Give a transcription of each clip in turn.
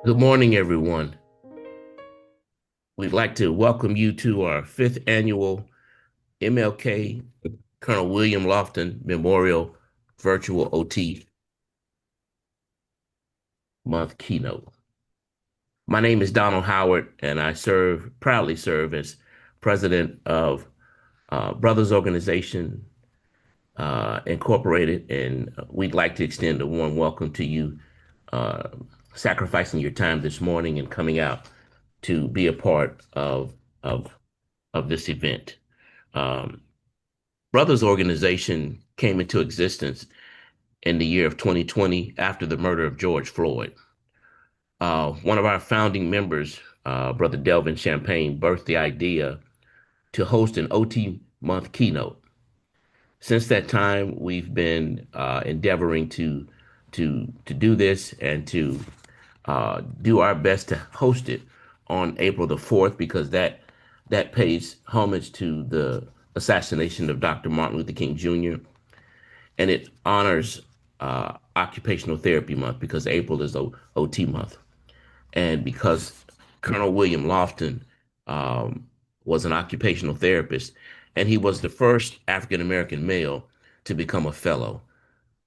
Good morning, everyone. We'd like to welcome you to our fifth annual MLK Colonel William Lofton Memorial Virtual OT Month Keynote. My name is Donald Howard, and I proudly serve as president of Brothas Organization Incorporated, and we'd like to extend a warm welcome to you, uh, sacrificing your time this morning and coming out to be a part of of this event. Um, Brothers Organization came into existence in the year of 2020 after the murder of George Floyd. One of our founding members, Brother Delvin Champagne, birthed the idea to host an OT month keynote. Since that time, we've been endeavoring to do this and to do our best to host it on April the 4th because that pays homage to the assassination of Dr. Martin Luther King Jr. and it honors Occupational Therapy Month because April is OT month, and because Colonel William Lofton um, was an occupational therapist, and he was the first African American male to become a fellow,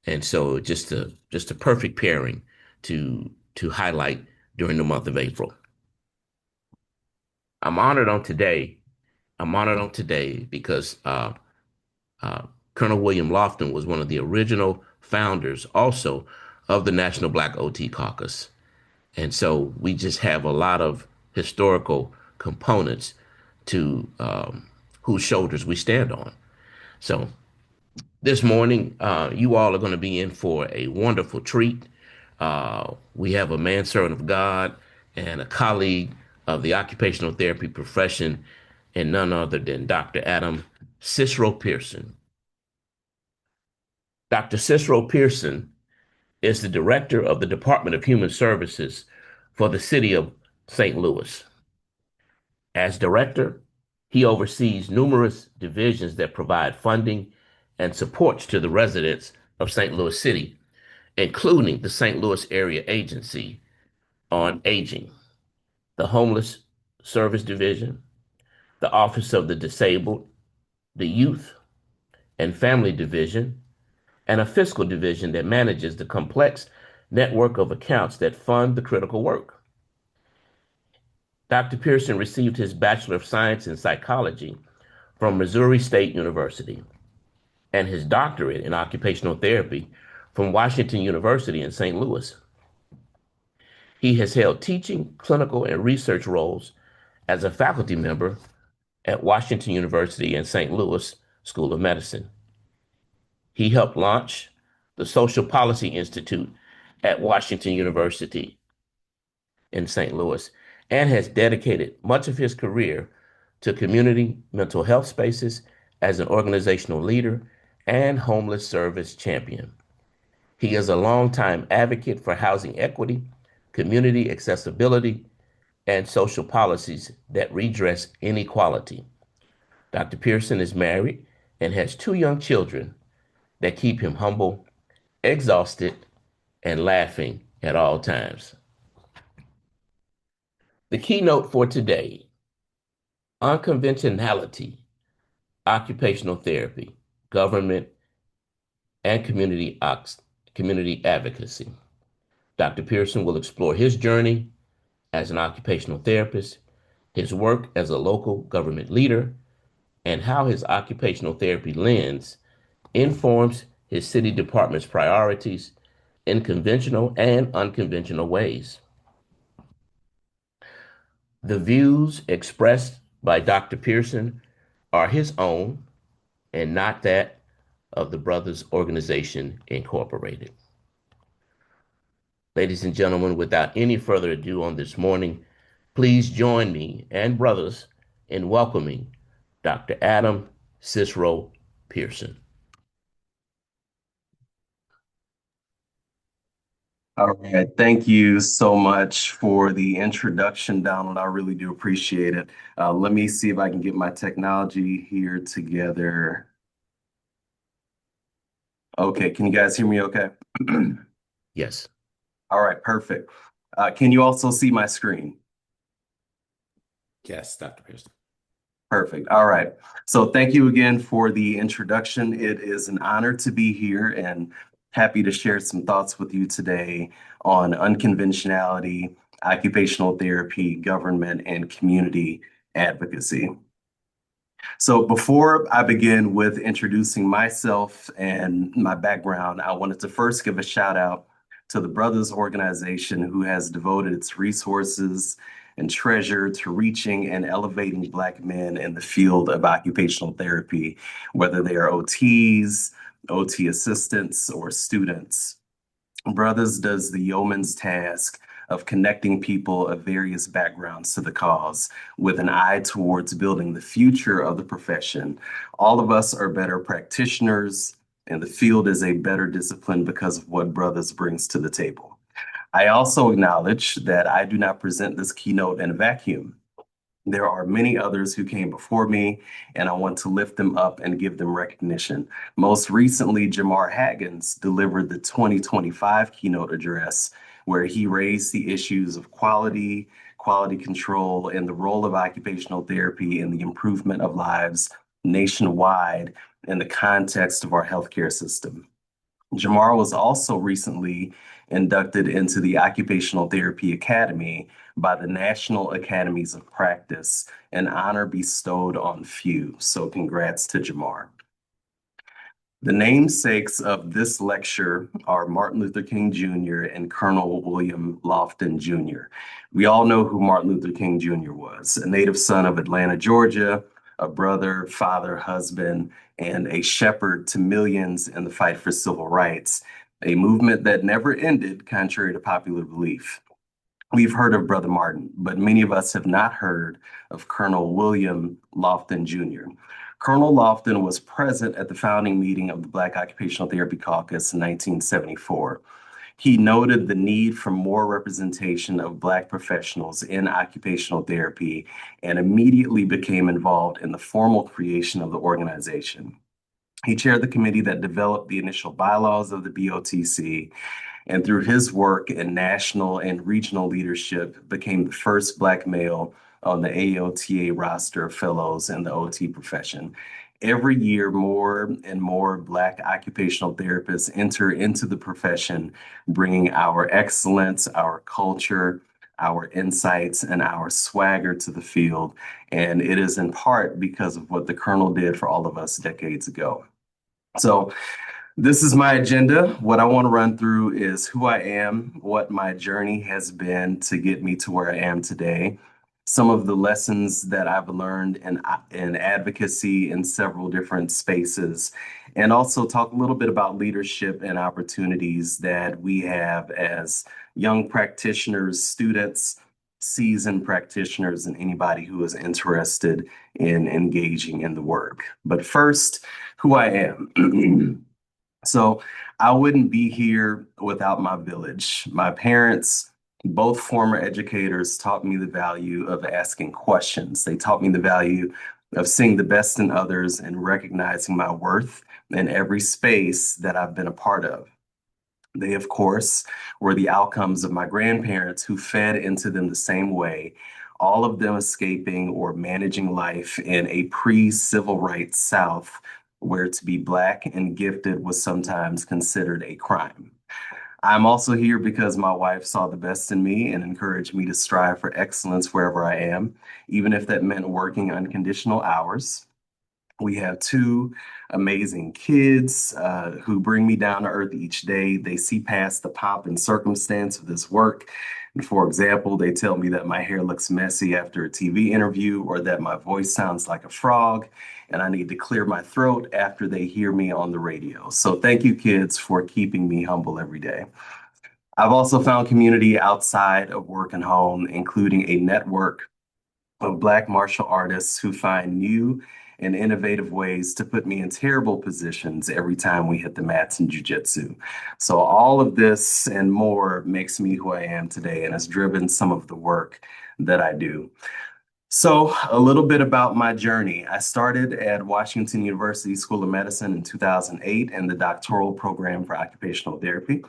and so just a perfect pairing to highlight during the month of April. I'm honored on today. I'm honored on today because uh, Colonel William Lofton was one of the original founders also of the National Black OT Caucus. And so we just have a lot of historical components to whose shoulders we stand on. So this morning, you all are going to be in for a wonderful treat. We have a manservant of God and a colleague of the occupational therapy profession, and none other than Dr. Adam Cicero Pearson. Dr. Cicero Pearson is the director of the Department of Human Services for the city of St. Louis. As director, he oversees numerous divisions that provide funding and supports to the residents of St. Louis City, including the St. Louis Area Agency on Aging, the Homeless Service Division, the Office of the Disabled, the Youth and Family Division, and a fiscal division that manages the complex network of accounts that fund the critical work. Dr. Pearson received his Bachelor of Science in Psychology from Missouri State University and his doctorate in occupational therapy from Washington University in St. Louis. He has held teaching, clinical, and research roles as a faculty member at Washington University and St. Louis School of Medicine. He helped launch the Social Policy Institute at Washington University in St. Louis and has dedicated much of his career to community mental health spaces as an organizational leader and homeless service champion. He is a longtime advocate for housing equity, community accessibility, and social policies that redress inequality. Dr. Pearson is married and has two young children that keep him humble, exhausted, and laughing at all times. The keynote for today: unconventionality, occupational therapy, government, and community advocacy. Dr. Pearson will explore his journey as an occupational therapist, his work as a local government leader, and how his occupational therapy lens informs his city department's priorities in conventional and unconventional ways. The views expressed by Dr. Pearson are his own and not that of the Brothers Organization Incorporated. Ladies and gentlemen, without any further ado on this morning, please join me and brothers in welcoming Dr. Adam Cicero Pearson. All right. Thank you so much for the introduction, Donald. I really do appreciate it. Let me see if I can get my technology here together. Okay. Can you guys hear me okay? Yes. All right. Perfect. Can you also see my screen? Yes, Dr. Pearson. Perfect. All right. So thank you again for the introduction. It is an honor to be here and happy to share some thoughts with you today on unconventionality, occupational therapy, government, and community advocacy. So before I begin with introducing myself and my background, I wanted to first give a shout out to the Brothas organization who has devoted its resources and treasure to reaching and elevating Black men in the field of occupational therapy, whether they are OTs, OT assistants, or students. Brothers does the yeoman's task of connecting people of various backgrounds to the cause with an eye towards building the future of the profession. All of us are better practitioners, and the field is a better discipline because of what Brothers brings to the table. I also acknowledge that I do not present this keynote in a vacuum. There are many others who came before me, and I want to lift them up and give them recognition. Most recently, Jamar Haggins delivered the 2025 keynote address, where he raised the issues of quality, quality control, and the role of occupational therapy in the improvement of lives nationwide in the context of our healthcare system. Jamar was also recently inducted into the Occupational Therapy Academy by the National Academies of Practice, an honor bestowed on few. So congrats to Jamar. The namesakes of this lecture are Martin Luther King Jr. and Colonel William Lofton Jr. We all know who Martin Luther King Jr. was, a native son of Atlanta, Georgia, a brother, father, husband, and a shepherd to millions in the fight for civil rights, a movement that never ended, contrary to popular belief. We've heard of Brother Martin, but many of us have not heard of Colonel William Lofton Jr. Colonel Lofton was present at the founding meeting of the Black Occupational Therapy Caucus in 1974. He noted the need for more representation of Black professionals in occupational therapy and immediately became involved in the formal creation of the organization. He chaired the committee that developed the initial bylaws of the BOTC, and through his work in national and regional leadership, became the first Black male on the AOTA roster of fellows in the OT profession. Every year, more and more Black occupational therapists enter into the profession, bringing our excellence, our culture, our insights, and our swagger to the field. And it is in part because of what the Colonel did for all of us decades ago. So this is my agenda. What I want to run through is who I am, what my journey has been to get me to where I am today, some of the lessons that I've learned in advocacy in several different spaces, and also talk a little bit about leadership and opportunities that we have as young practitioners, students, seasoned practitioners, and anybody who is interested in engaging in the work. But first, who I am. So I wouldn't be here without my village. My parents, both former educators, taught me the value of asking questions. They taught me the value of seeing the best in others and recognizing my worth in every space that I've been a part of. They, of course, were the outcomes of my grandparents who fed into them the same way, all of them escaping or managing life in a pre-civil rights South where to be Black and gifted was sometimes considered a crime. I'm also here because my wife saw the best in me and encouraged me to strive for excellence wherever I am, even if that meant working unconditional hours. We have two amazing kids who bring me down to earth each day. They see past the pomp and circumstance of this work. And for example, they tell me that my hair looks messy after a TV interview or that my voice sounds like a frog and I need to clear my throat after they hear me on the radio. So thank you, kids, for keeping me humble every day. I've also found community outside of work and home, including a network of Black martial artists who find new and innovative ways to put me in terrible positions every time we hit the mats in jujitsu. So all of this and more makes me who I am today and has driven some of the work that I do. So, a little bit about my journey. I started at Washington University School of Medicine in 2008 in the doctoral program for occupational therapy.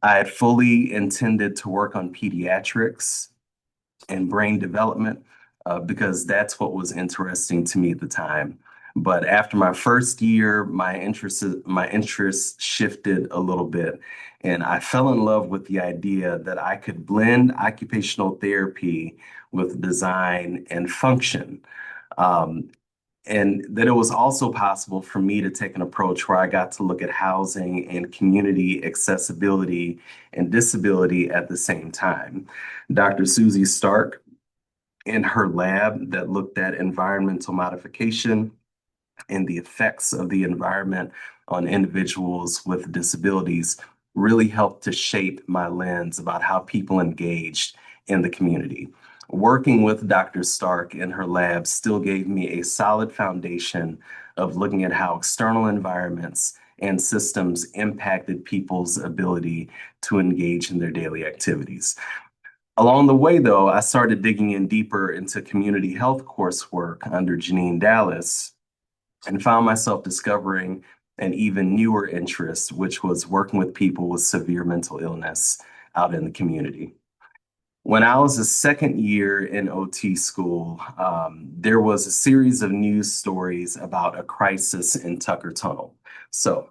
I had fully intended to work on pediatrics and brain development because that's what was interesting to me at the time. But after my first year, my interest shifted a little bit, and I fell in love with the idea that I could blend occupational therapy with design and function. Um, and that it was also possible for me to take an approach where I got to look at housing and community accessibility and disability at the same time. Dr. Susie Stark, in her lab that looked at environmental modification and the effects of the environment on individuals with disabilities, really helped to shape my lens about how people engaged in the community. Working with Dr. Stark in her lab still gave me a solid foundation of looking at how external environments and systems impacted people's ability to engage in their daily activities. Along the way, though, I started digging in deeper into community health coursework under Janine Dallas and found myself discovering an even newer interest, which was working with people with severe mental illness out in the community. When I was a second year in OT school, there was a series of news stories about a crisis in Tucker Tunnel. So,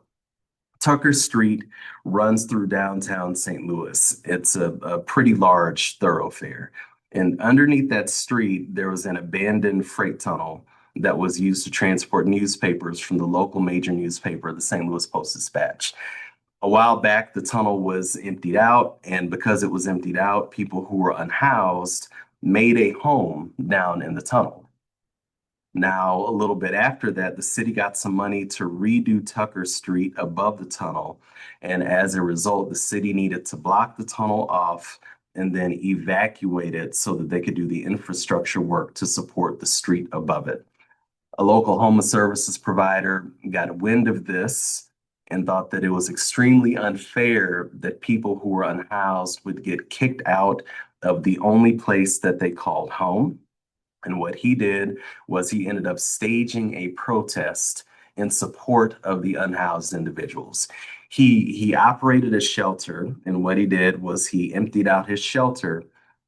Tucker Street runs through downtown St. Louis. It's a pretty large thoroughfare. And underneath that street, there was an abandoned freight tunnel that was used to transport newspapers from the local major newspaper, the St. Louis Post-Dispatch. A while back, the tunnel was emptied out, and because it was emptied out, people who were unhoused made a home down in the tunnel. Now, a little bit after that, the city got some money to redo Tucker Street above the tunnel. And as a result, the city needed to block the tunnel off and then evacuate it so that they could do the infrastructure work to support the street above it. A local homeless services provider got wind of this and thought that it was extremely unfair that people who were unhoused would get kicked out of the only place that they called home. And what he did was he ended up staging a protest in support of the unhoused individuals. He operated a shelter, and what he did was he emptied out his shelter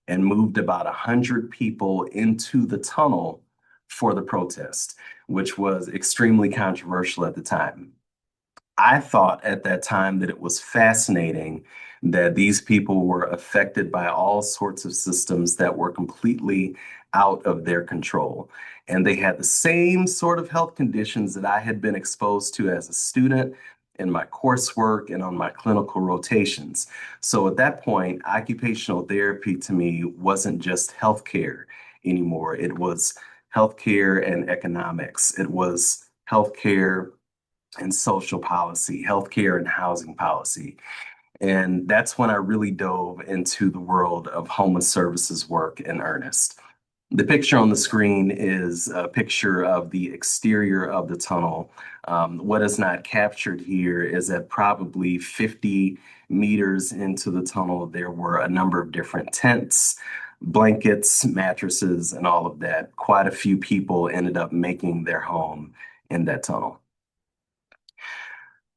and moved about 100 people into the tunnel for the protest, which was extremely controversial at the time. I thought at that time that it was fascinating that these people were affected by all sorts of systems that were completely out of their control. And they had the same sort of health conditions that I had been exposed to as a student in my coursework and on my clinical rotations. So at that point, occupational therapy to me wasn't just healthcare anymore. It was healthcare and economics. It was healthcare and social policy, healthcare and housing policy. And that's when I really dove into the world of homeless services work in earnest. The picture on the screen is a picture of the exterior of the tunnel. What is not captured here is that probably 50 meters into the tunnel, there were a number of different tents, blankets, mattresses, and all of that. Quite a few people ended up making their home in that tunnel.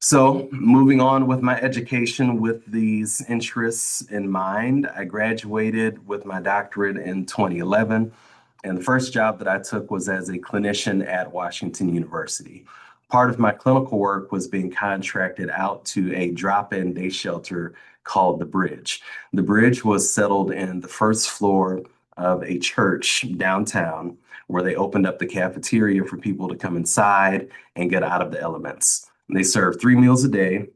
So, moving on with my education with these interests in mind, I graduated with my doctorate in 2011. And the first job that I took was as a clinician at Washington University. Part of my clinical work was being contracted out to a drop-in day shelter called The Bridge. The Bridge was settled in the first floor of a church downtown where they opened up the cafeteria for people to come inside and get out of the elements. They served 3 meals a day,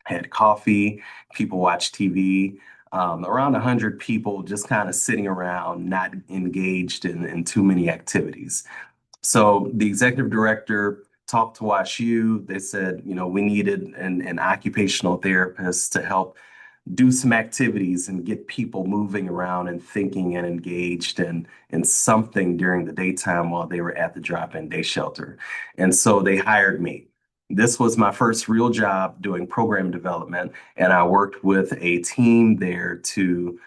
had coffee, people watched TV, around 100 people just kind of sitting around, not engaged in too many activities. So the executive director talked to WashU. They said, we needed an occupational therapist to help do some activities and get people moving around and thinking and engaged in something during the daytime while they were at the drop-in day shelter. And so they hired me. This was my first real job doing program development, and I worked with a team there to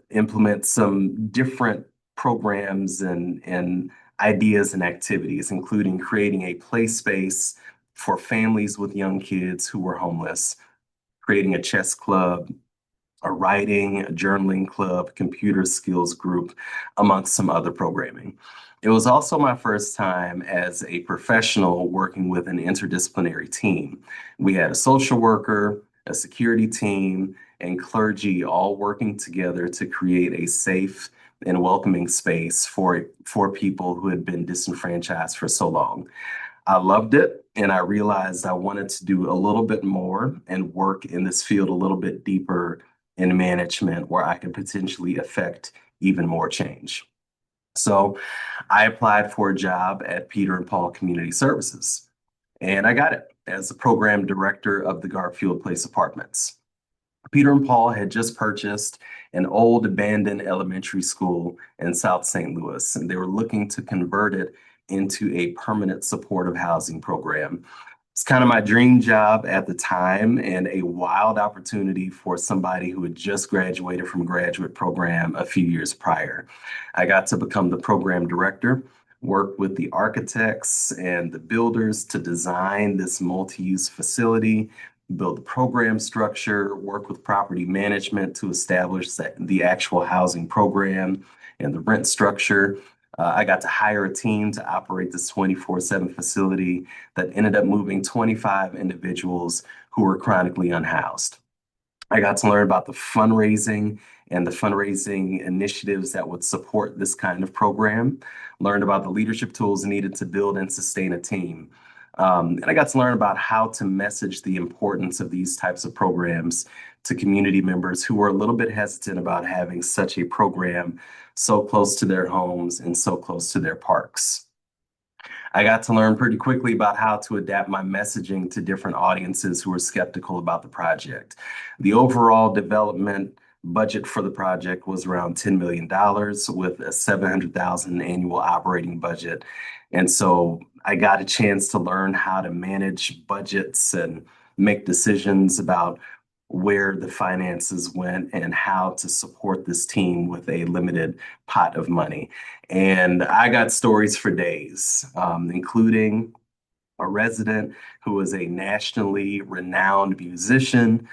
implement some different programs and ideas and activities, including creating a play space for families with young kids who were homeless, creating a chess club, a writing, a journaling club, computer skills group, amongst some other programming. It was also my first time as a professional working with an interdisciplinary team. We had a social worker, a security team, and clergy all working together to create a safe and welcoming space for people who had been disenfranchised for so long. I loved it, and I realized I wanted to do a little bit more and work in this field a little bit deeper in management where I could potentially affect even more change. So I applied for a job at Peter and Paul Community Services, and I got it as the program director of the Garfield Place Apartments. Peter and Paul had just purchased an old abandoned elementary school in South St. Louis, and they were looking to convert it into a permanent supportive housing program. It's kind of my dream job at the time and a wild opportunity for somebody who had just graduated from graduate program a few years prior. I got to become the program director, work with the architects and the builders to design this multi-use facility, build the program structure, work with property management to establish the actual housing program and the rent structure. I got to hire a team to operate this 24/7 facility that ended up moving 25 individuals who were chronically unhoused. I got to learn about the fundraising and the fundraising initiatives that would support this kind of program, learned about the leadership tools needed to build and sustain a team. And I got to learn about how to message the importance of these types of programs to community members who were a little bit hesitant about having such a program so close to their homes and so close to their parks. I got to learn pretty quickly about how to adapt my messaging to different audiences who were skeptical about the project. The overall development budget for the project was around $10 million with a 700,000 annual operating budget. And so I got a chance to learn how to manage budgets and make decisions about where the finances went and how to support this team with a limited pot of money. And I got stories for days, including a resident who was a nationally renowned musician,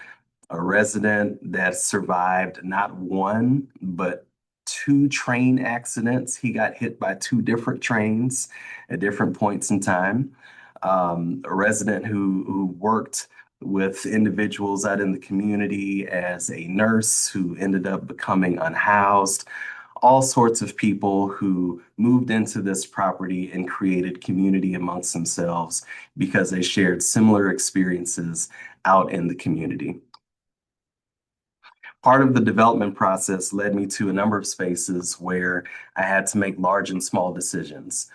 a resident that survived not one, but two train accidents. He got hit by two different trains at different points in time. A resident who worked with individuals out in the community as a nurse who ended up becoming unhoused, all sorts of people who moved into this property and created community amongst themselves because they shared similar experiences out in the community. Part of the development process led me to a number of spaces where I had to make large and small decisions.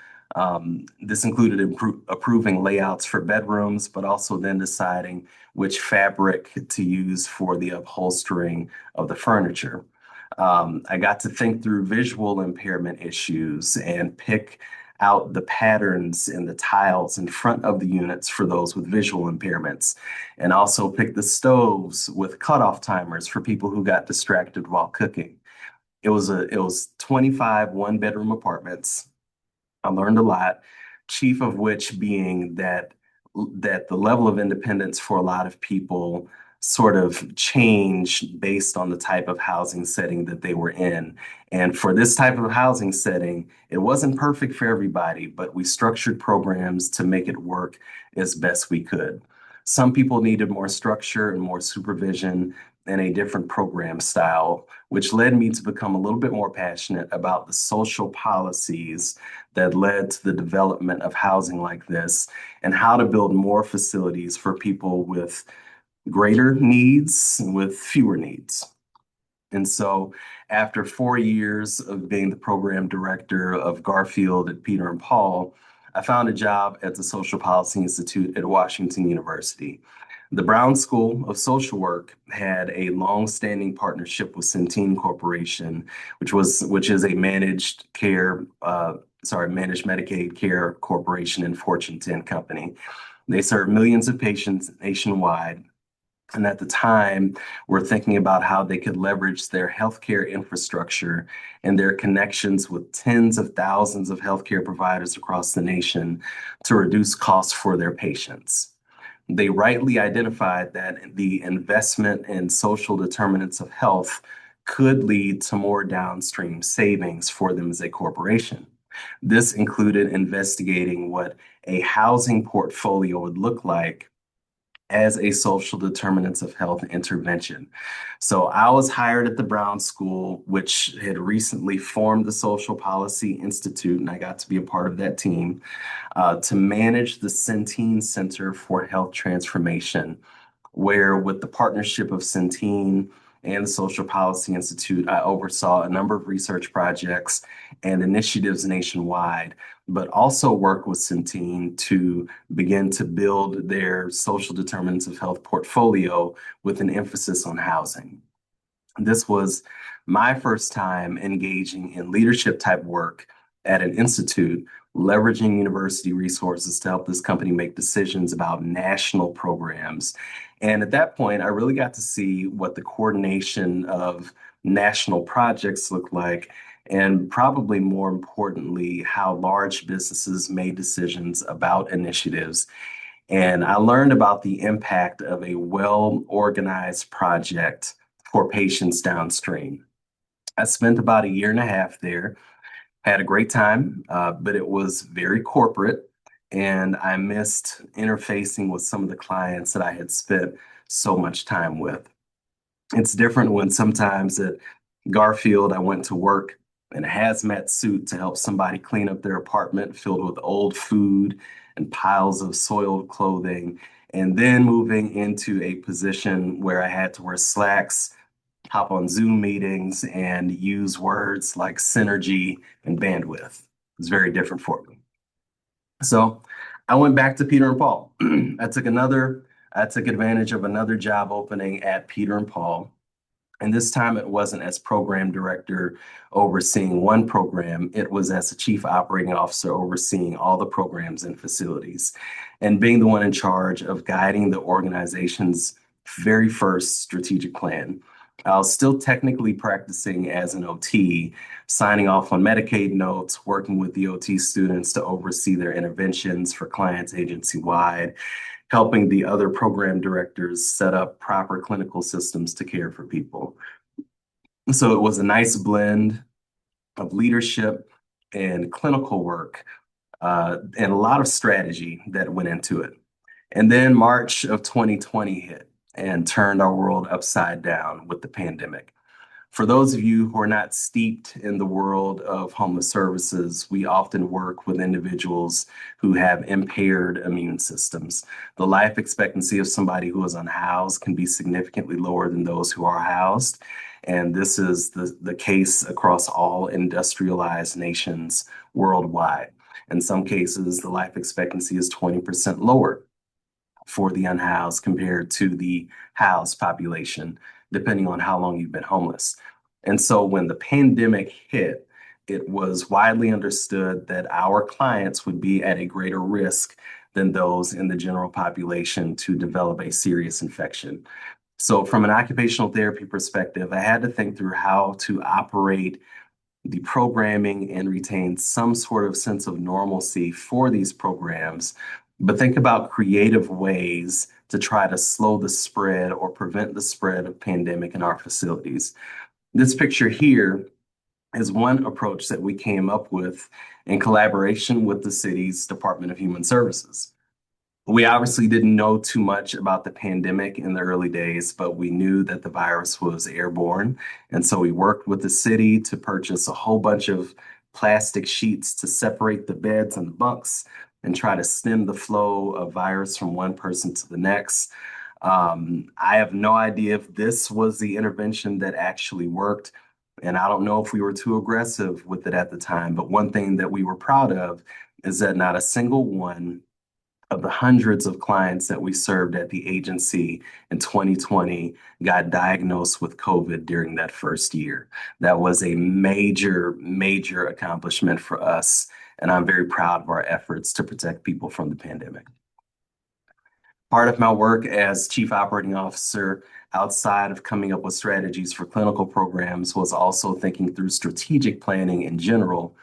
This included approving layouts for bedrooms, but also then deciding which fabric to use for the upholstering of the furniture. I got to think through visual impairment issues and pick out the patterns and the tiles in front of the units for those with visual impairments, and also pick the stoves with cutoff timers for people who got distracted while cooking. It was 25 one-bedroom apartments. I learned a lot, chief of which being that the level of independence for a lot of people sort of changed based on the type of housing setting that they were in. And for this type of housing setting, it wasn't perfect for everybody, but we structured programs to make it work as best we could. Some people needed more structure and more supervision and a different program style, which led me to become a little bit more passionate about the social policies that led to the development of housing like this and how to build more facilities for people with greater needs and with fewer needs. And so after 4 years of being the program director of Garfield at Peter and Paul, I found a job at the Social Policy Institute at Washington University. The Brown School of Social Work had a long-standing partnership with Centene Corporation, which is a managed Medicaid care corporation and Fortune 10 company. They serve millions of patients nationwide And at the time, were thinking about how they could leverage their healthcare infrastructure and their connections with tens of thousands of healthcare providers across the nation to reduce costs for their patients. They rightly identified that the investment in social determinants of health could lead to more downstream savings for them as a corporation. This included investigating what a housing portfolio would look like as a social determinants of health intervention. So I was hired at the Brown School, which had recently formed the Social Policy Institute, and I got to be a part of that team to manage the Centene Center for Health Transformation, where with the partnership of Centene and the Social Policy Institute, I oversaw a number of research projects and initiatives nationwide, but also worked with Centene to begin to build their social determinants of health portfolio with an emphasis on housing. This was my first time engaging in leadership type work at an institute, leveraging university resources to help this company make decisions about national programs. And at that point, I really got to see what the coordination of national projects look like, and probably more importantly, how large businesses made decisions about initiatives. And I learned about the impact of a well-organized project for patients downstream. I spent about a year and a half there, had a great time, but it was very corporate, and I missed interfacing with some of the clients that I had spent so much time with. It's different when sometimes at Garfield, I went to work in a hazmat suit to help somebody clean up their apartment filled with old food and piles of soiled clothing, and then moving into a position where I had to wear slacks, hop on Zoom meetings, and use words like synergy and bandwidth. It's very different for me. So I went back to Peter and Paul. I took advantage of another job opening at Peter and Paul. And this time it wasn't as program director overseeing one program, it was as a chief operating officer overseeing all the programs and facilities and being the one in charge of guiding the organization's very first strategic plan. I was still technically practicing as an OT, signing off on Medicaid notes, working with the OT students to oversee their interventions for clients agency-wide, helping the other program directors set up proper clinical systems to care for people. So it was a nice blend of leadership and clinical work, and a lot of strategy that went into it. And then March of 2020 hit and turned our world upside down with the pandemic. For those of you who are not steeped in the world of homeless services, we often work with individuals who have impaired immune systems. The life expectancy of somebody who is unhoused can be significantly lower than those who are housed. And this is the case across all industrialized nations worldwide. In some cases, the life expectancy is 20% lower for the unhoused compared to the housed population, depending on how long you've been homeless. And so when the pandemic hit, it was widely understood that our clients would be at a greater risk than those in the general population to develop a serious infection. So from an occupational therapy perspective, I had to think through how to operate the programming and retain some sort of sense of normalcy for these programs, but think about creative ways to try to slow the spread or prevent the spread of pandemic in our facilities. This picture here is one approach that we came up with in collaboration with the city's Department of Human Services. We obviously didn't know too much about the pandemic in the early days, but we knew that the virus was airborne. And so we worked with the city to purchase a whole bunch of plastic sheets to separate the beds and the bunks and try to stem the flow of virus from one person to the next. I have no idea if this was the intervention that actually worked. And I don't know if we were too aggressive with it at the time. But one thing that we were proud of is that not a single one of the hundreds of clients that we served at the agency in 2020 got diagnosed with COVID during that first year. That was a major, major accomplishment for us. And I'm very proud of our efforts to protect people from the pandemic. Part of my work as Chief Operating Officer, outside of coming up with strategies for clinical programs, was also thinking through strategic planning in general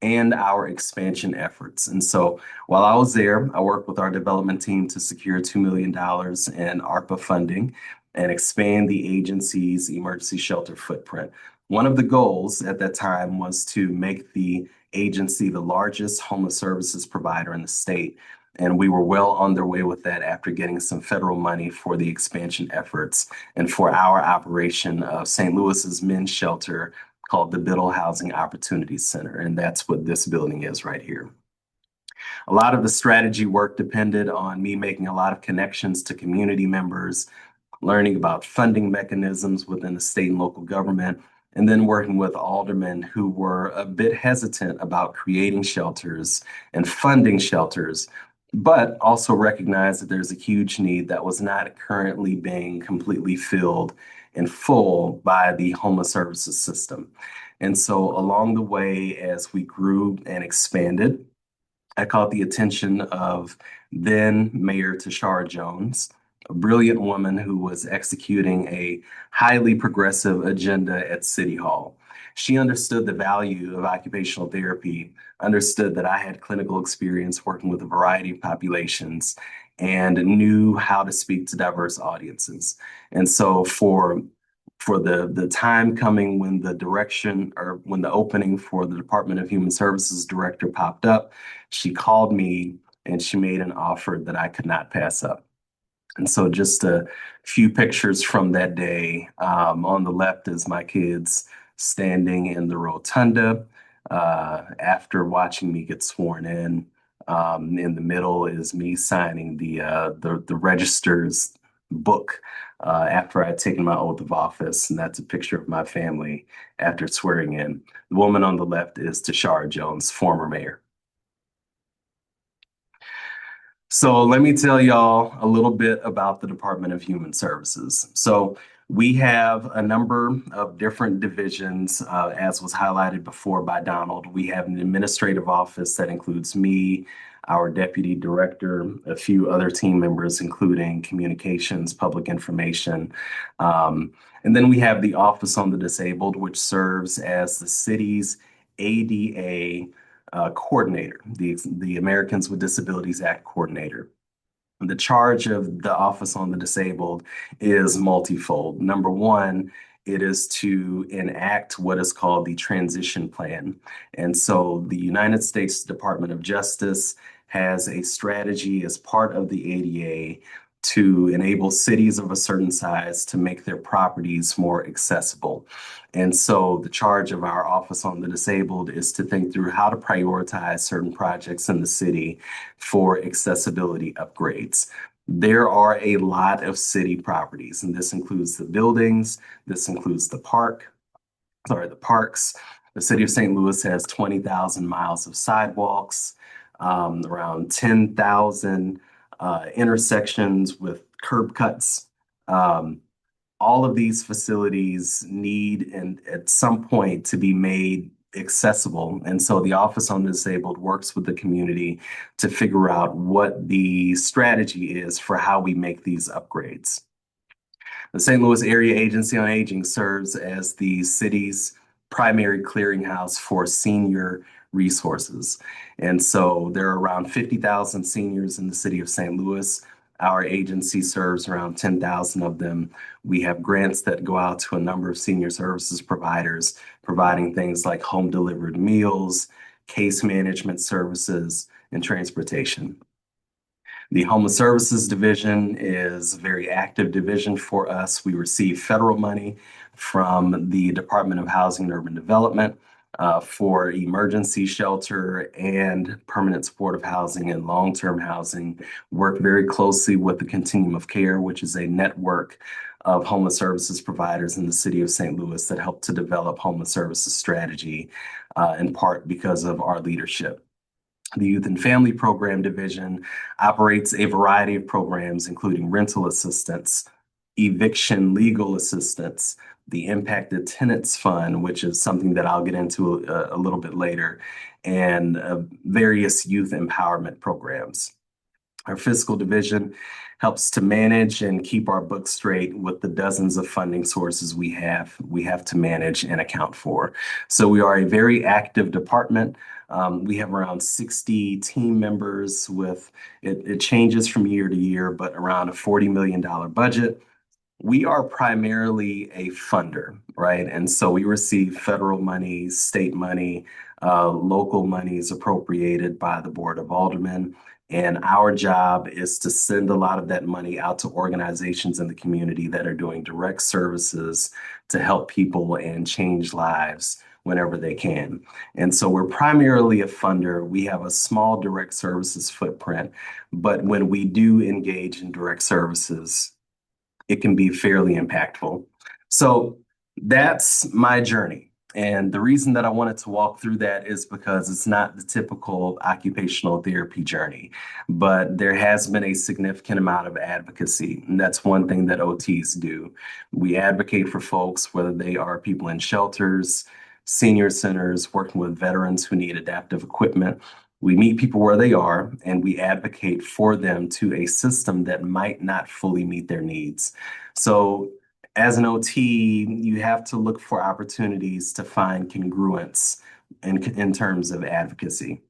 and our expansion efforts. And so while I was there, I worked with our development team to secure $2 million in ARPA funding and expand the agency's emergency shelter footprint. One of the goals at that time was to make the agency the largest homeless services provider in the state. And we were well on their way with that after getting some federal money for the expansion efforts and for our operation of St. Louis's men's shelter called the Biddle Housing Opportunities Center. And that's what this building is right here. A lot of the strategy work depended on me making a lot of connections to community members, learning about funding mechanisms within the state and local government, and then working with aldermen who were a bit hesitant about creating shelters and funding shelters, but also recognized that there's a huge need that was not currently being completely filled in full by the homeless services system. And so along the way, as we grew and expanded, I caught the attention of then Mayor Tashara Jones, a brilliant woman who was executing a highly progressive agenda at City Hall. She understood the value of occupational therapy, understood that I had clinical experience working with a variety of populations, and knew how to speak to diverse audiences. And so for the time coming when the direction or when the opening for the Department of Human Services director popped up, she called me and she made an offer that I could not pass up. And so just a few pictures from that day. On the left is my kids standing in the rotunda after watching me get sworn in. In the middle is me signing the register's book after I had taken my oath of office, and that's a picture of my family after swearing in. The woman on the left is Tashara Jones, former mayor. So let me tell y'all a little bit about the Department of Human Services. So we have a number of different divisions, as was highlighted before by Donald. We have an administrative office that includes me, our deputy director, a few other team members, including communications, public information. And then we have the Office on the Disabled, which serves as the city's ADA coordinator, the Americans with Disabilities Act coordinator. The charge of the Office on the Disabled is multifold. Number one, it is to enact what is called the transition plan. And so the United States Department of Justice has a strategy as part of the ADA to enable cities of a certain size to make their properties more accessible. And so the charge of our Office on the Disabled is to think through how to prioritize certain projects in the city for accessibility upgrades. There are a lot of city properties, and this includes the buildings, this includes the parks. The city of St. Louis has 20,000 miles of sidewalks, around 10,000 intersections with curb cuts. All of these facilities need and at some point to be made accessible. And so the Office on the Disabled works with the community to figure out what the strategy is for how we make these upgrades. The St. Louis Area Agency on Aging serves as the city's primary clearinghouse for senior resources. And so there are around 50,000 seniors in the city of St. Louis. Our agency serves around 10,000 of them. We have grants that go out to a number of senior services providers, providing things like home delivered meals, case management services, and transportation. The Homeless Services Division is a very active division for us. We receive federal money from the Department of Housing and Urban Development for emergency shelter and permanent supportive housing and long-term housing. Work very closely with the Continuum of Care, which is a network of homeless services providers in the city of St. Louis that help to develop homeless services strategy, in part because of our leadership. The Youth and Family Program Division operates a variety of programs, including rental assistance, eviction legal assistance, the Impacted Tenants Fund, which is something that I'll get into a little bit later, and various youth empowerment programs. Our fiscal division helps to manage and keep our books straight with the dozens of funding sources we have to manage and account for. So we are a very active department. We have around 60 team members with it changes from year to year, but around a $40 million budget. We are primarily a funder, right? And so we receive federal money, state money, local monies appropriated by the Board of Aldermen. And our job is to send a lot of that money out to organizations in the community that are doing direct services to help people and change lives whenever they can. And so we're primarily a funder. We have a small direct services footprint, but when we do engage in direct services, it can be fairly impactful. So that's my journey. And the reason that I wanted to walk through that is because it's not the typical occupational therapy journey, but there has been a significant amount of advocacy. And that's one thing that OTs do. We advocate for folks, whether they are people in shelters, senior centers, working with veterans who need adaptive equipment. We meet people where they are and we advocate for them to a system that might not fully meet their needs. So, as an OT, you have to look for opportunities to find congruence in terms of advocacy.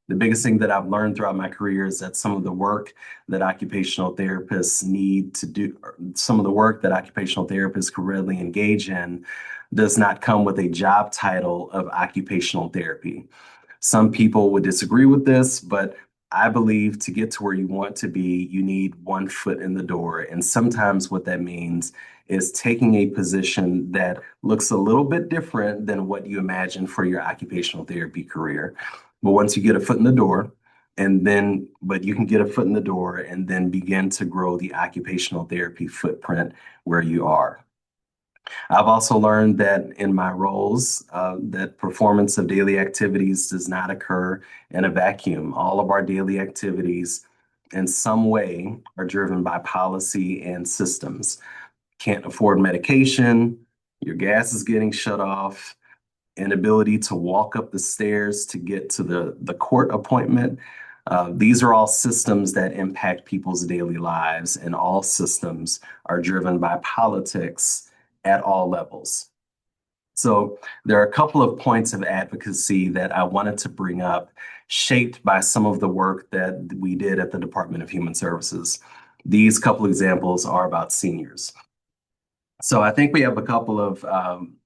The biggest thing that I've learned throughout my career is that some of the work that occupational therapists need to do, some of the work that occupational therapists could readily engage in, does not come with a job title of occupational therapy. Some people would disagree with this, but I believe to get to where you want to be, you need one foot in the door. And sometimes what that means is taking a position that looks a little bit different than what you imagine for your occupational therapy career. But once you get a foot in the door, but you can get a foot in the door and then begin to grow the occupational therapy footprint where you are. I've also learned that in my roles, that performance of daily activities does not occur in a vacuum. All of our daily activities, in some way, are driven by policy and systems. Can't afford medication, your gas is getting shut off, inability to walk up the stairs to get to the court appointment. These are all systems that impact people's daily lives, and all systems are driven by politics at all levels. So there are a couple of points of advocacy that I wanted to bring up, shaped by some of the work that we did at the Department of Human Services. These couple examples are about seniors. So I think we have a couple of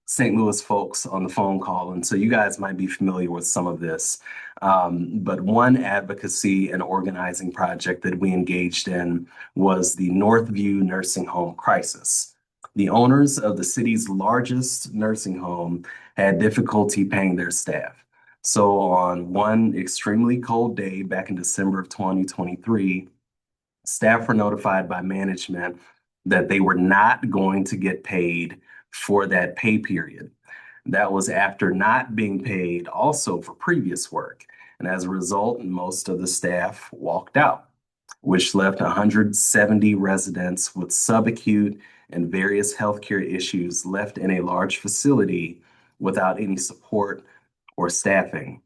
St. Louis folks on the phone call, and so you guys might be familiar with some of this. But one advocacy and organizing project that we engaged in was the Northview Nursing Home Crisis. The owners of the city's largest nursing home had difficulty paying their staff. So on one extremely cold day back in December of 2023, staff were notified by management that they were not going to get paid for that pay period. That was after not being paid also for previous work. And as a result, most of the staff walked out, which left 170 residents with subacute and various healthcare issues left in a large facility without any support or staffing.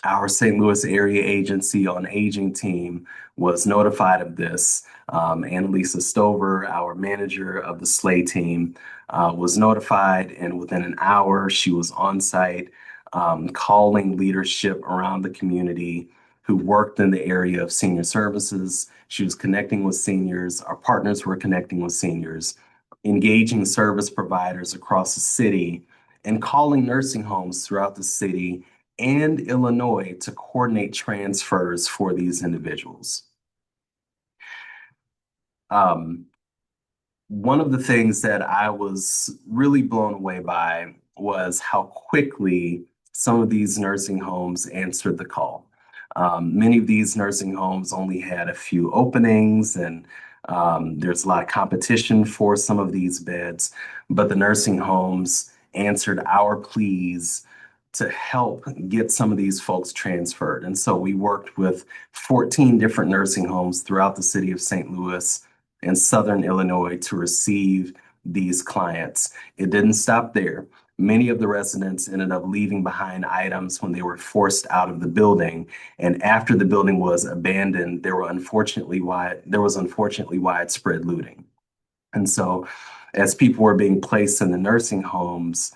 Our St. Louis Area Agency on Aging team was notified of this. Annalisa Stover, our manager of the SLAY team, was notified, and within an hour, she was on site calling leadership around the community who worked in the area of senior services. She was connecting with seniors. Our partners were connecting with seniors, engaging service providers across the city, and calling nursing homes throughout the city and Illinois to coordinate transfers for these individuals. One of the things that I was really blown away by was how quickly some of these nursing homes answered the call. Many of these nursing homes only had a few openings, and there's a lot of competition for some of these beds, but the nursing homes answered our pleas to help get some of these folks transferred. And so we worked with 14 different nursing homes throughout the city of St. Louis and Southern Illinois to receive these clients. It didn't stop there. Many of the residents ended up leaving behind items when they were forced out of the building. And after the building was abandoned, there was unfortunately widespread looting. And so, as people were being placed in the nursing homes,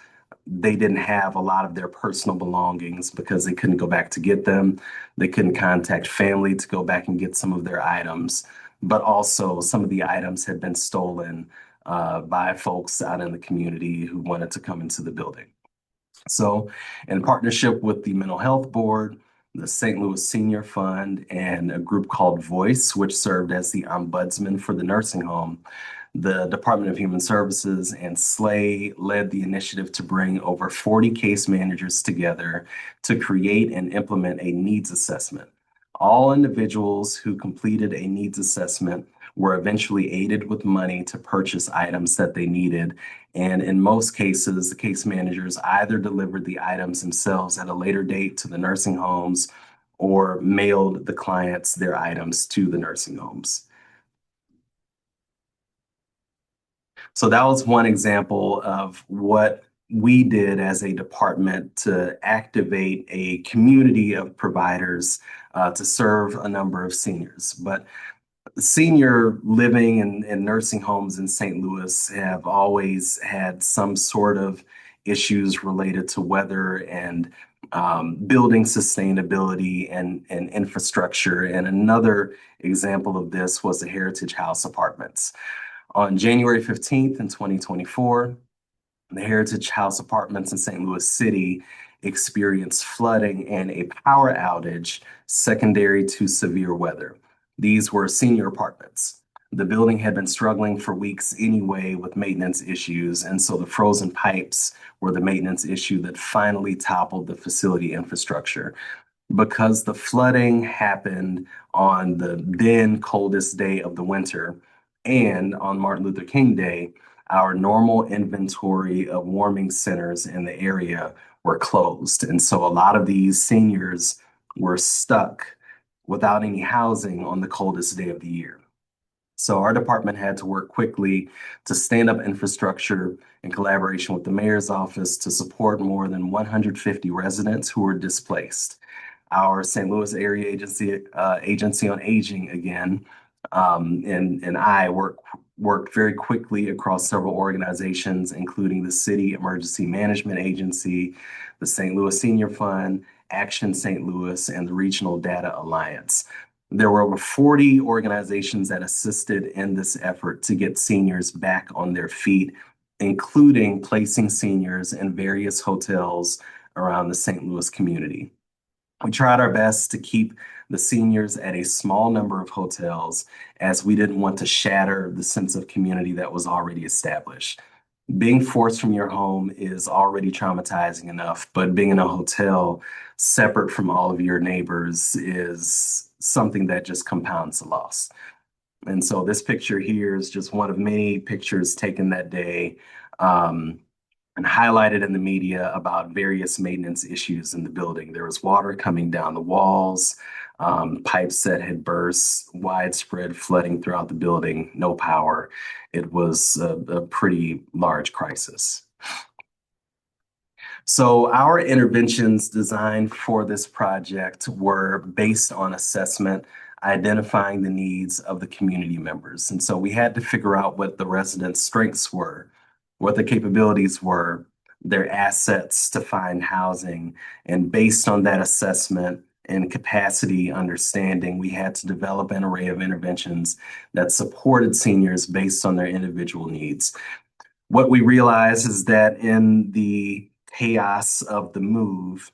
they didn't have a lot of their personal belongings because they couldn't go back to get them. They couldn't contact family to go back and get some of their items. But also, some of the items had been stolen by folks out in the community who wanted to come into the building. So, in partnership with the Mental Health Board, the St. Louis Senior Fund, and a group called Voice, which served as the ombudsman for the nursing home, the Department of Human Services and SLAE led the initiative to bring over 40 case managers together to create and implement a needs assessment. All individuals who completed a needs assessment were eventually aided with money to purchase items that they needed. And in most cases, the case managers either delivered the items themselves at a later date to the nursing homes or mailed the clients their items to the nursing homes. So that was one example of what we did as a department to activate a community of providers to serve a number of seniors. But senior living and nursing homes in St. Louis have always had some sort of issues related to weather and building sustainability and infrastructure. And another example of this was the Heritage House Apartments. On January 15th in 2024, the Heritage House Apartments in St. Louis City experienced flooding and a power outage secondary to severe weather. These were senior apartments. The building had been struggling for weeks anyway with maintenance issues, and so the frozen pipes were the maintenance issue that finally toppled the facility infrastructure. Because the flooding happened on the then coldest day of the winter and on Martin Luther King Day, our normal inventory of warming centers in the area were closed. And so a lot of these seniors were stuck without any housing on the coldest day of the year. So our department had to work quickly to stand up infrastructure in collaboration with the mayor's office to support more than 150 residents who were displaced. Our St. Louis Area Agency on Aging again, and I worked very quickly across several organizations, including the City Emergency Management Agency, the St. Louis Senior Fund, Action St. Louis, and the Regional Data Alliance. There were over 40 organizations that assisted in this effort to get seniors back on their feet, including placing seniors in various hotels around the St. Louis community. We tried our best to keep the seniors at a small number of hotels as we didn't want to shatter the sense of community that was already established. Being forced from your home is already traumatizing enough, but being in a hotel separate from all of your neighbors is something that just compounds the loss. And so this picture here is just one of many pictures taken that day. And highlighted in the media about various maintenance issues in the building. There was water coming down the walls, pipes that had burst, widespread flooding throughout the building, no power. It was a pretty large crisis. So our interventions designed for this project were based on assessment, identifying the needs of the community members. And so we had to figure out what the residents' strengths were, what the capabilities were, their assets to find housing. And based on that assessment and capacity understanding, we had to develop an array of interventions that supported seniors based on their individual needs. What we realized is that in the chaos of the move,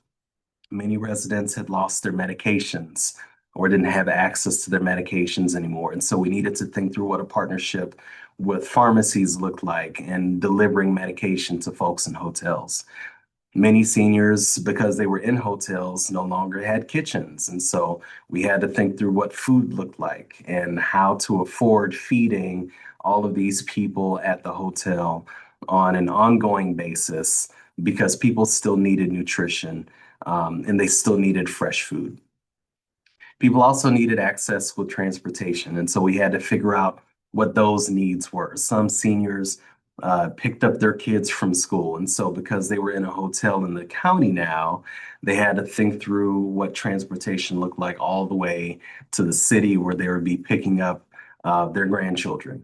many residents had lost their medications or didn't have access to their medications anymore. And so we needed to think through what a partnership with pharmacies looked like and delivering medication to folks in hotels. Many seniors, because they were in hotels, no longer had kitchens. And so we had to think through what food looked like and how to afford feeding all of these people at the hotel on an ongoing basis because people still needed nutrition and they still needed fresh food. People also needed access with transportation. And so we had to figure out what those needs were. Some seniors picked up their kids from school. And so, because they were in a hotel in the county now, they had to think through what transportation looked like all the way to the city where they would be picking up their grandchildren.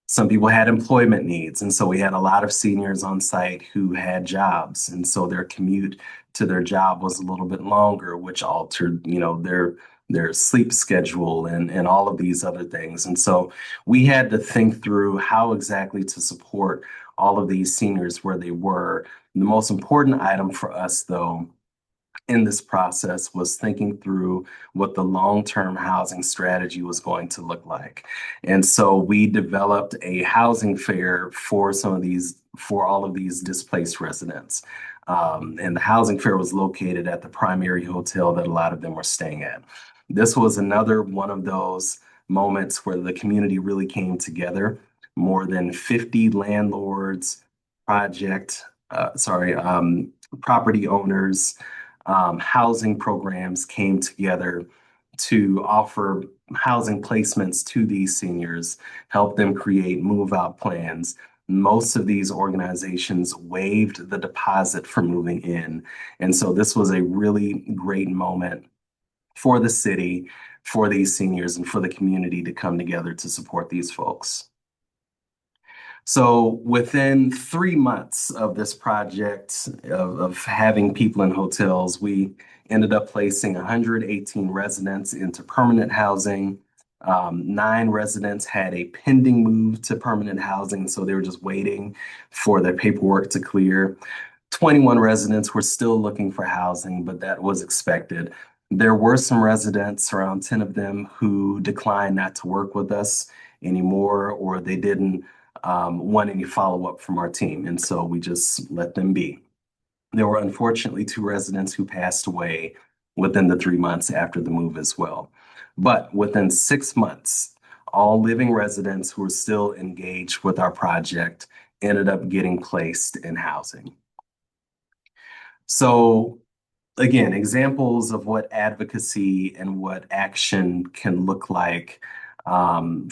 Some people had employment needs, and so we had a lot of seniors on site who had jobs, and so their commute to their job was a little bit longer, which altered, their sleep schedule and all of these other things. And so we had to think through how exactly to support all of these seniors where they were. The most important item for us, though, in this process was thinking through what the long-term housing strategy was going to look like. And so we developed a housing fair for all of these displaced residents. And the housing fair was located at the primary hotel that a lot of them were staying at. This was another one of those moments where the community really came together. More than 50 landlords, project, sorry, property owners, housing programs came together to offer housing placements to these seniors, help them create move out plans. Most of these organizations waived the deposit for moving in. And so this was a really great moment for the city, for these seniors, and for the community to come together to support these folks. So within 3 months of this project of having people in hotels, we ended up placing 118 residents into permanent housing. 9 residents had a pending move to permanent housing, so they were just waiting for their paperwork to clear. 21 residents were still looking for housing, but that was expected. There were some residents, around 10 of them, who declined not to work with us anymore, or they didn't want any follow-up from our team. And so we just let them be. There were unfortunately 2 residents who passed away within the 3 months after the move as well. But within 6 months, all living residents who were still engaged with our project ended up getting placed in housing. So again, examples of what advocacy and what action can look like from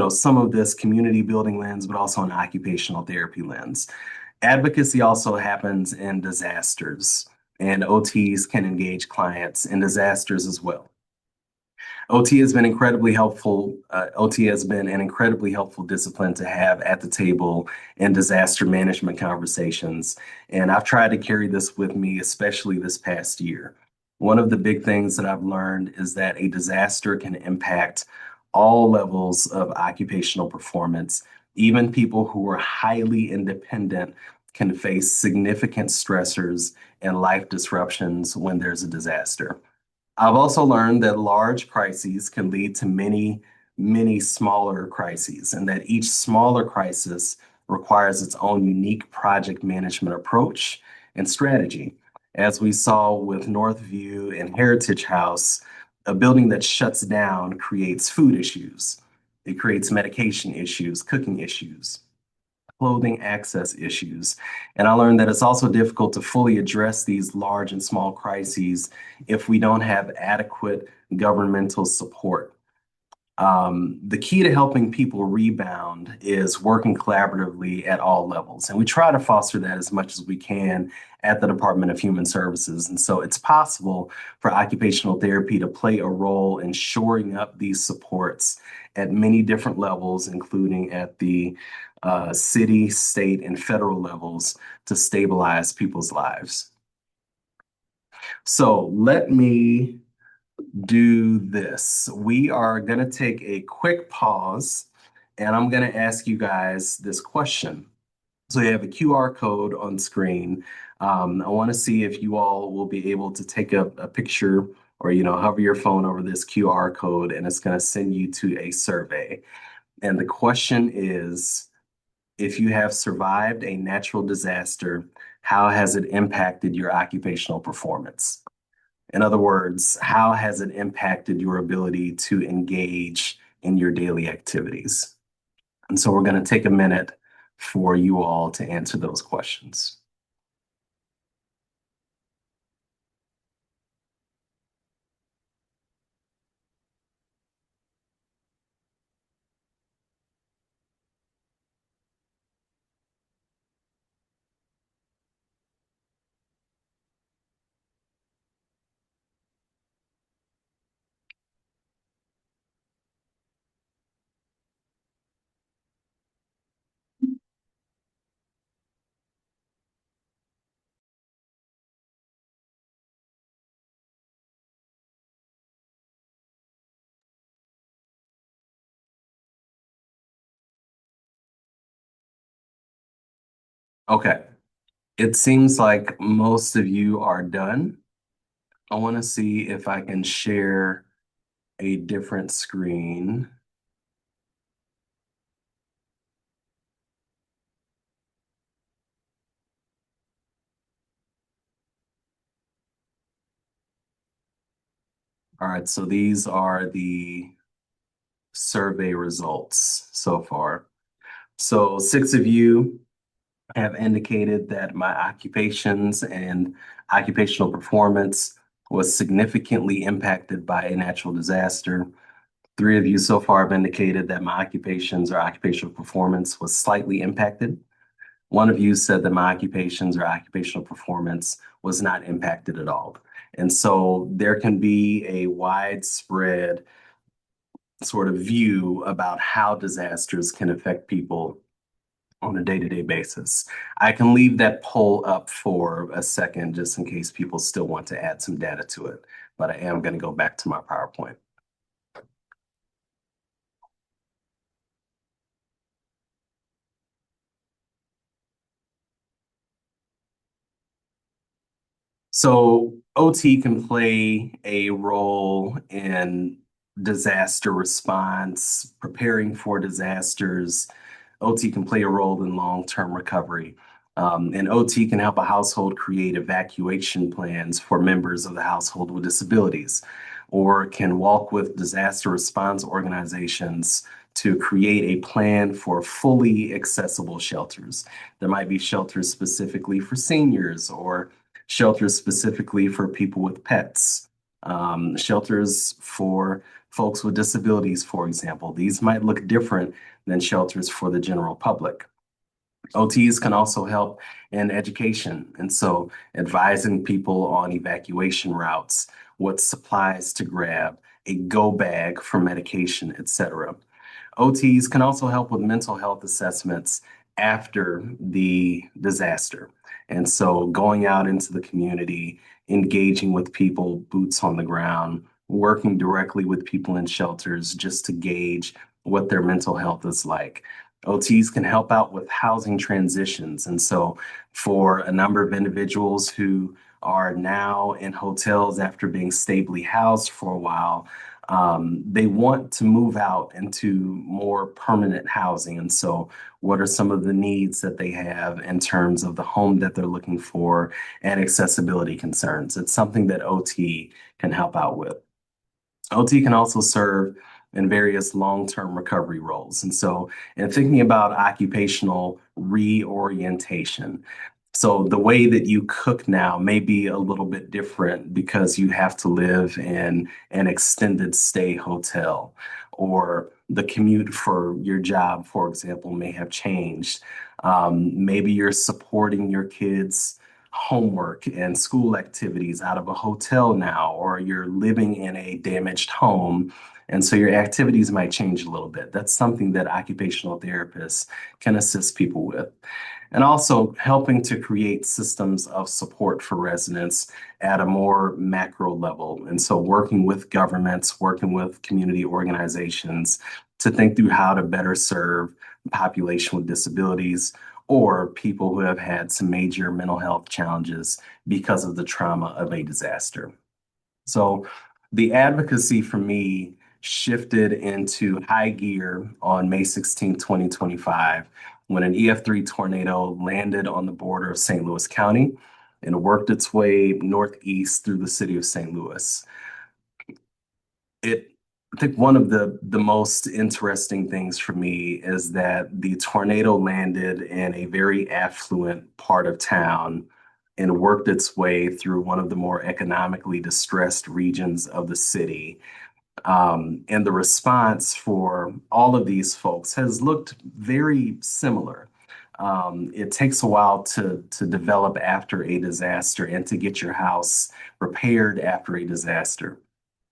some of this community building lens, but also an occupational therapy lens. Advocacy also happens in disasters, and OTs can engage clients in disasters as well. OT has been incredibly helpful. OT has been an incredibly helpful discipline to have at the table in disaster management conversations. And I've tried to carry this with me, especially this past year. One of the big things that I've learned is that a disaster can impact all levels of occupational performance. Even people who are highly independent can face significant stressors and life disruptions when there's a disaster. I've also learned that large crises can lead to many, many smaller crises, and that each smaller crisis requires its own unique project management approach and strategy. As we saw with Northview and Heritage House, a building that shuts down creates food issues. It creates medication issues, cooking issues, clothing access issues. And I learned that it's also difficult to fully address these large and small crises if we don't have adequate governmental support. The key to helping people rebound is working collaboratively at all levels. And we try to foster that as much as we can at the Department of Human Services. And so it's possible for occupational therapy to play a role in shoring up these supports at many different levels, including at the city, state, and federal levels to stabilize people's lives. So let me do this. We are going to take a quick pause and I'm going to ask you guys this question. So you have a QR code on screen. I want to see if you all will be able to take a picture or, hover your phone over this QR code, and it's going to send you to a survey. And the question is, if you have survived a natural disaster, how has it impacted your occupational performance? In other words, how has it impacted your ability to engage in your daily activities? And so we're going to take a minute for you all to answer those questions. Okay. It seems like most of you are done. I want to see if I can share a different screen. All right, so these are the survey results so far. So six of you have indicated that my occupations and occupational performance was significantly impacted by a natural disaster. Three of you so far have indicated that my occupations or occupational performance was slightly impacted. One of you said that my occupations or occupational performance was not impacted at all. And so there can be a widespread sort of view about how disasters can affect people on a day-to-day basis. I can leave that poll up for a second just in case people still want to add some data to it, but I am going to go back to my PowerPoint. So OT can play a role in disaster response, preparing for disasters. OT can play a role in long-term recovery. And OT can help a household create evacuation plans for members of the household with disabilities, or can walk with disaster response organizations to create a plan for fully accessible shelters. There might be shelters specifically for seniors or shelters specifically for people with pets, shelters for folks with disabilities, for example. These might look different than shelters for the general public. OTs can also help in education. And so advising people on evacuation routes, what supplies to grab, a go bag for medication, etc. OTs can also help with mental health assessments after the disaster. And so going out into the community, engaging with people, boots on the ground, working directly with people in shelters just to gauge what their mental health is like. OTs can help out with housing transitions. And so for a number of individuals who are now in hotels after being stably housed for a while, they want to move out into more permanent housing. And so, what are some of the needs that they have in terms of the home that they're looking for and accessibility concerns? It's something that OT can help out with. OT can also serve in various long-term recovery roles. And so, in thinking about occupational reorientation, so the way that you cook now may be a little bit different because you have to live in an extended stay hotel, or the commute for your job, for example, may have changed. Maybe you're supporting your kids' homework and school activities out of a hotel now, or you're living in a damaged home. And so your activities might change a little bit. That's something that occupational therapists can assist people with. And also helping to create systems of support for residents at a more macro level. And so working with governments, working with community organizations to think through how to better serve the population with disabilities or people who have had some major mental health challenges because of the trauma of a disaster. So the advocacy for me shifted into high gear on May 16, 2025, when an EF3 tornado landed on the border of St. Louis County and worked its way northeast through the city of St. Louis. It, I think one of the most interesting things for me is that the tornado landed in a very affluent part of town and worked its way through one of the more economically distressed regions of the city. And the response for all of these folks has looked very similar. It takes a while to develop after a disaster and to get your house repaired after a disaster.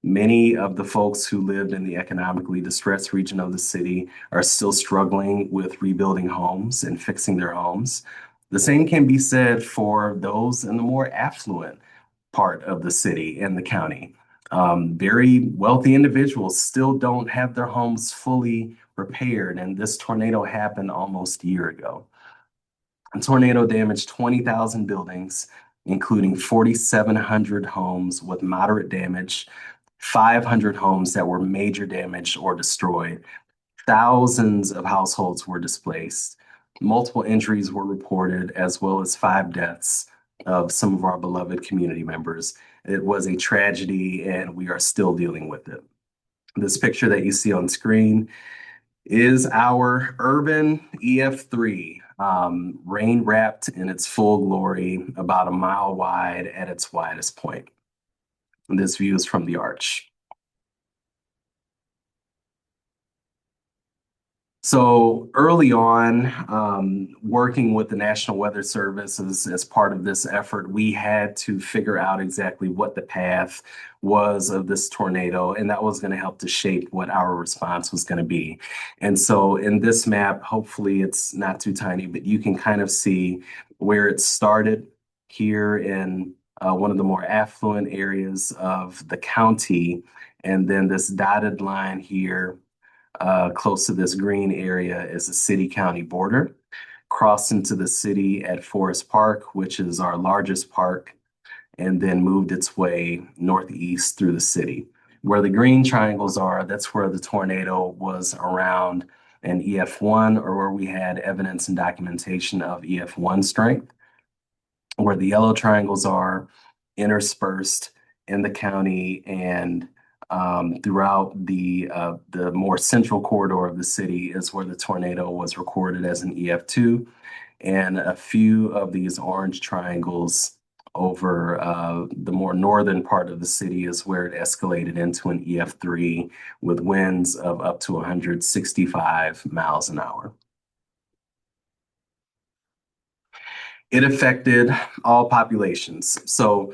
Many of the folks who lived in the economically distressed region of the city are still struggling with rebuilding homes and fixing their homes. The same can be said for those in the more affluent part of the city and the county. Very wealthy individuals still don't have their homes fully repaired, and this tornado happened almost a year ago. The tornado damaged 20,000 buildings, including 4,700 homes with moderate damage, 500 homes that were major damage or destroyed. Thousands of households were displaced. Multiple injuries were reported, as well as 5 deaths of some of our beloved community members. It was a tragedy, and we are still dealing with it. This picture that you see on screen is our urban EF3, rain wrapped in its full glory, about a mile wide at its widest point. And this view is from the arch. So early on, working with the National Weather Service as part of this effort, we had to figure out exactly what the path was of this tornado, and that was going to help to shape what our response was going to be. And so in this map, hopefully it's not too tiny, but you can kind of see where it started here in one of the more affluent areas of the county, and then this dotted line here close to this green area is the city-county border. Crossed into the city at Forest Park, which is our largest park, and then moved its way northeast through the city. Where the green triangles are, that's where the tornado was around an EF1, or where we had evidence and documentation of EF1 strength. Where the yellow triangles are interspersed in the county and throughout the more central corridor of the city is where the tornado was recorded as an EF2, and a few of these orange triangles over the more northern part of the city is where it escalated into an EF3 with winds of up to 165 miles an hour. It affected all populations. So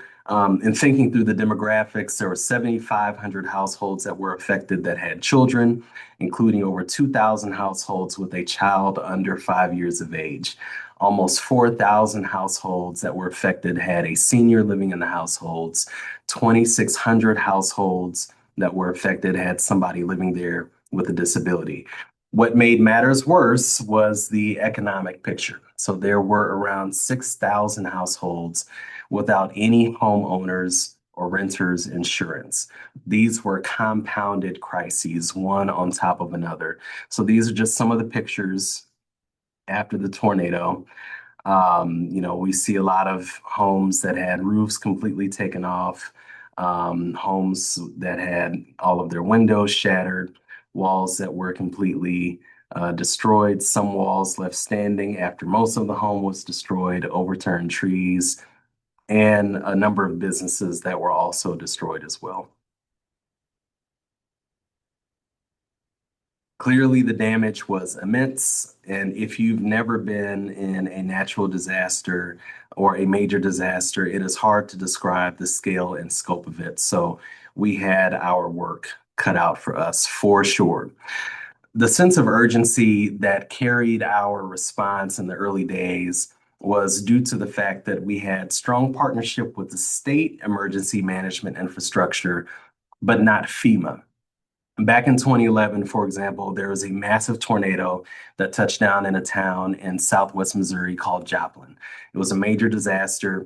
in thinking through the demographics, there were 7,500 households that were affected that had children, including over 2,000 households with a child under 5 years of age. Almost 4,000 households that were affected had a senior living in the households. 2,600 households that were affected had somebody living there with a disability. What made matters worse was the economic picture. So there were around 6,000 households without any homeowners or renters insurance. These were compounded crises, one on top of another. So these are just some of the pictures after the tornado. We see a lot of homes that had roofs completely taken off, homes that had all of their windows shattered, walls that were completely destroyed, some walls left standing after most of the home was destroyed, overturned trees, and a number of businesses that were also destroyed as well. Clearly, the damage was immense, and if you've never been in a natural disaster or a major disaster, it is hard to describe the scale and scope of it. So we had our work cut out for us, for sure. The sense of urgency that carried our response in the early days was due to the fact that we had strong partnership with the state emergency management infrastructure, but not FEMA. Back in 2011, for example, there was a massive tornado that touched down in a town in southwest Missouri called Joplin. It was a major disaster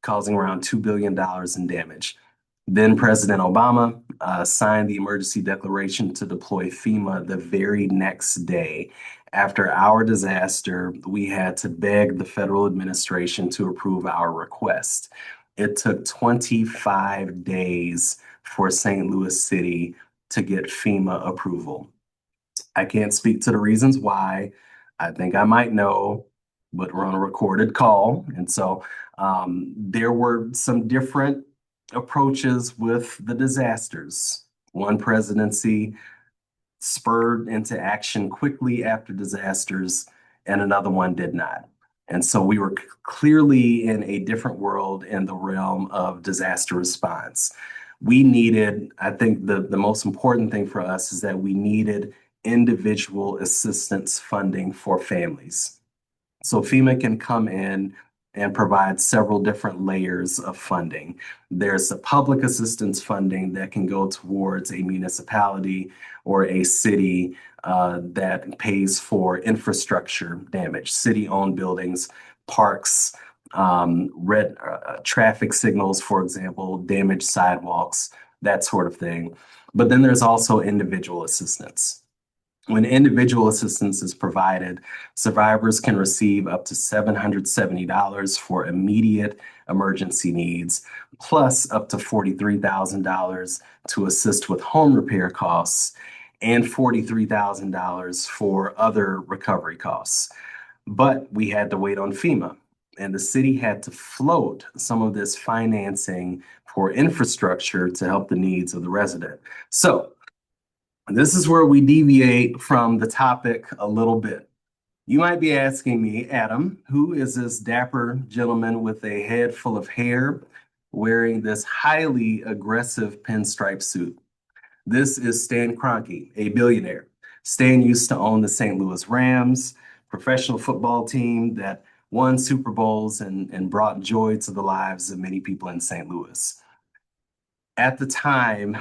causing around $2 billion in damage. Then President Obama signed the emergency declaration to deploy FEMA the very next day. After our disaster, we had to beg the federal administration to approve our request. It took 25 days for St. Louis City to get FEMA approval. I can't speak to the reasons why. I think I might know, but we're on a recorded call. And so there were some different approaches with the disasters. One presidency spurred into action quickly after disasters, and another one did not. And so we were clearly in a different world in the realm of disaster response. We needed, I think the most important thing for us is that we needed individual assistance funding for families. So FEMA can come in and provide several different layers of funding. There's a public assistance funding that can go towards a municipality or a city that pays for infrastructure damage, city-owned buildings parks, red traffic signals, for example, damaged sidewalks, that sort of thing. But then there's also individual assistance. When individual assistance is provided, survivors can receive up to $770 for immediate emergency needs, plus up to $43,000 to assist with home repair costs, and $43,000 for other recovery costs. But we had to wait on FEMA, and the city had to float some of this financing for infrastructure to help the needs of the resident. So, this is where we deviate from the topic a little bit. You might be asking me, Adam, who is this dapper gentleman with a head full of hair wearing this highly aggressive pinstripe suit? This is Stan Kroenke, a billionaire. Stan used to own the St. Louis Rams, professional football team that won Super Bowls and brought joy to the lives of many people in St. Louis. At the time,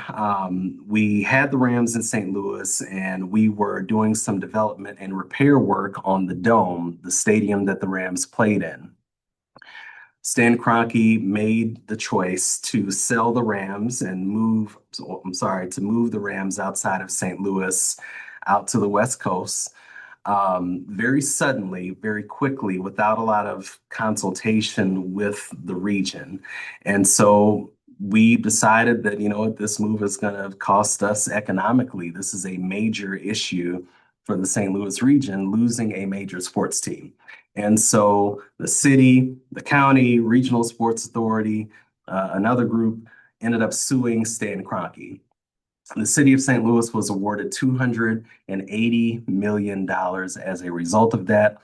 we had the Rams in St. Louis, and we were doing some development and repair work on the Dome, the stadium that the Rams played in. Stan Kroenke made the choice to sell the Rams and to move the Rams outside of St. Louis out to the West Coast very suddenly, very quickly, without a lot of consultation with the region. And so we decided that, this move is going to cost us economically. This is a major issue for the St. Louis region, losing a major sports team. And so the city, the county, regional sports authority, another group ended up suing Stan Kroenke. The city of St. Louis was awarded $280 million as a result of that.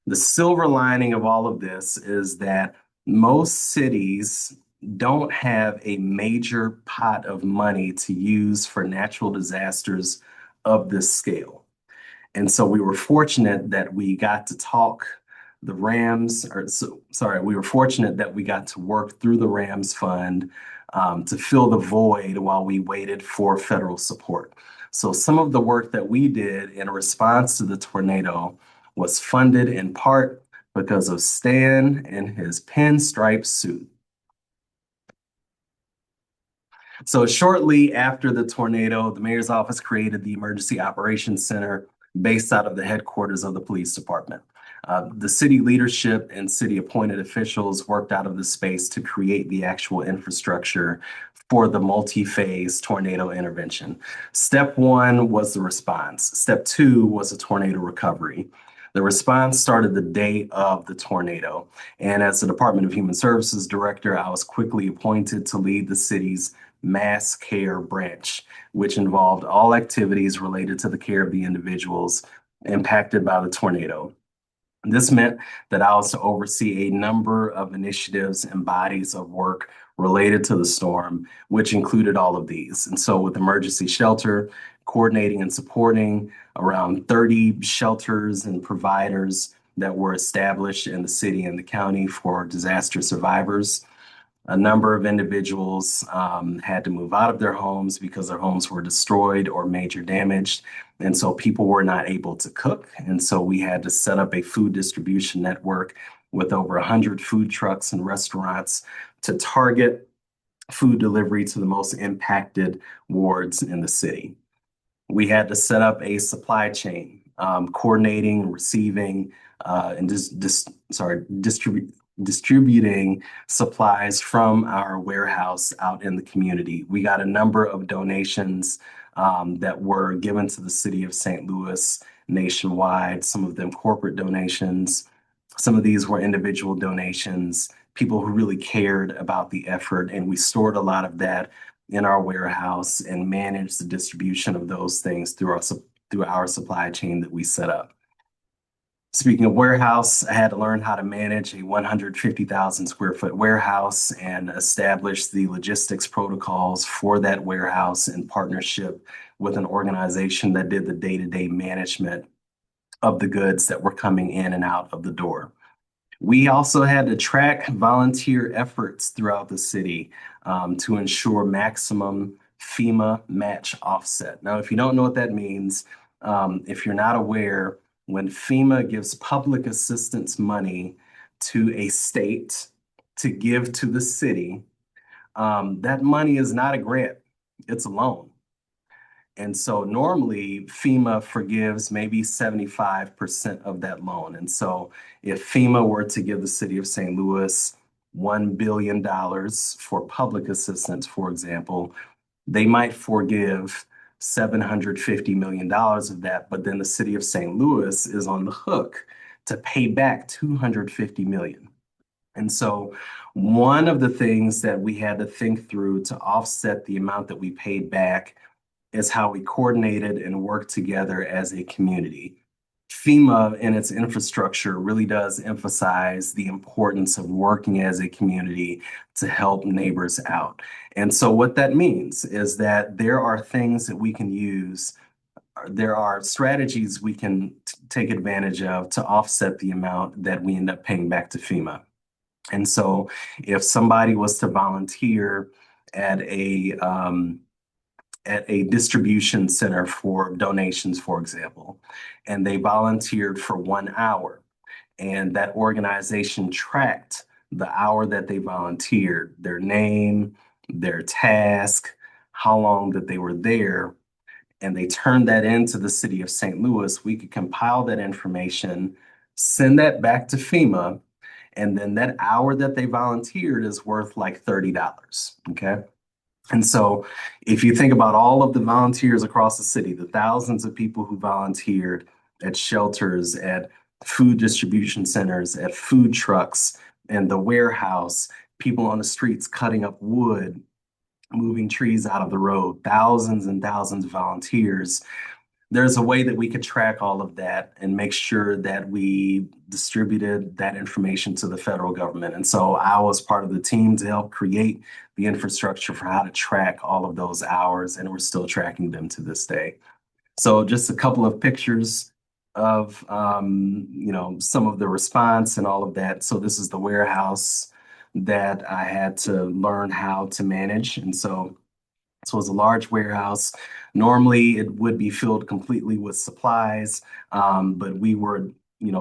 The silver lining of all of this is that most cities don't have a major pot of money to use for natural disasters of this scale. And so we were fortunate that we got to talk the Rams, we were fortunate that we got to work through the Rams fund to fill the void while we waited for federal support. So some of the work that we did in response to the tornado was funded in part because of Stan and his pinstripe suit. So shortly after the tornado, the mayor's office created the Emergency Operations Center based out of the headquarters of the police department. The city leadership and city appointed officials worked out of the space to create the actual infrastructure for the multi-phase tornado intervention. Step one was the response. Step two was a tornado recovery. The response started the day of the tornado. And as the Department of Human Services director, I was quickly appointed to lead the city's mass care branch, which involved all activities related to the care of the individuals impacted by the tornado. This meant that I was to oversee a number of initiatives and bodies of work related to the storm, which included all of these. And so with emergency shelter, coordinating and supporting around 30 shelters and providers that were established in the city and the county for disaster survivors. A number of individuals had to move out of their homes because their homes were destroyed or major damaged. And so people were not able to cook. And so we had to set up a food distribution network with over 100 food trucks and restaurants to target food delivery to the most impacted wards in the city. We had to set up a supply chain, coordinating, receiving, and distributing supplies from our warehouse out in the community. We got a number of donations that were given to the city of St. Louis nationwide, some of them corporate donations. Some of these were individual donations, people who really cared about the effort, and we stored a lot of that in our warehouse and managed the distribution of those things through our supply chain that we set up. Speaking of warehouse, I had to learn how to manage a 150,000 square foot warehouse and establish the logistics protocols for that warehouse in partnership with an organization that did the day-to-day management of the goods that were coming in and out of the door. We also had to track volunteer efforts throughout the city to ensure maximum FEMA match offset. Now, if you don't know what that means, if you're not aware, when FEMA gives public assistance money to a state to give to the city, that money is not a grant, it's a loan. And so normally FEMA forgives maybe 75% of that loan. And so if FEMA were to give the city of St. Louis $1 billion for public assistance, for example, they might forgive $750 million of that, but then the city of St. Louis is on the hook to pay back $250 million. And so one of the things that we had to think through to offset the amount that we paid back is how we coordinated and worked together as a community. FEMA and its infrastructure really does emphasize the importance of working as a community to help neighbors out. And so what that means is that there are things that we can use, there are strategies we can take advantage of to offset the amount that we end up paying back to FEMA. And so if somebody was to volunteer at a distribution center for donations, for example, and they volunteered for 1 hour, and that organization tracked the hour that they volunteered, their name, their task, how long that they were there, and they turned that into the city of St. Louis, we could compile that information, send that back to FEMA, and then that hour that they volunteered is worth like $30, okay? And so if you think about all of the volunteers across the city, the thousands of people who volunteered at shelters, at food distribution centers, at food trucks, and the warehouse, people on the streets cutting up wood, moving trees out of the road, thousands and thousands of volunteers, there's a way that we could track all of that and make sure that we distributed that information to the federal government. And so I was part of the team to help create the infrastructure for how to track all of those hours, and we're still tracking them to this day. So just a couple of pictures of some of the response and all of that. So this is the warehouse that I had to learn how to manage. And so this was a large warehouse. Normally, it would be filled completely with supplies, but we were,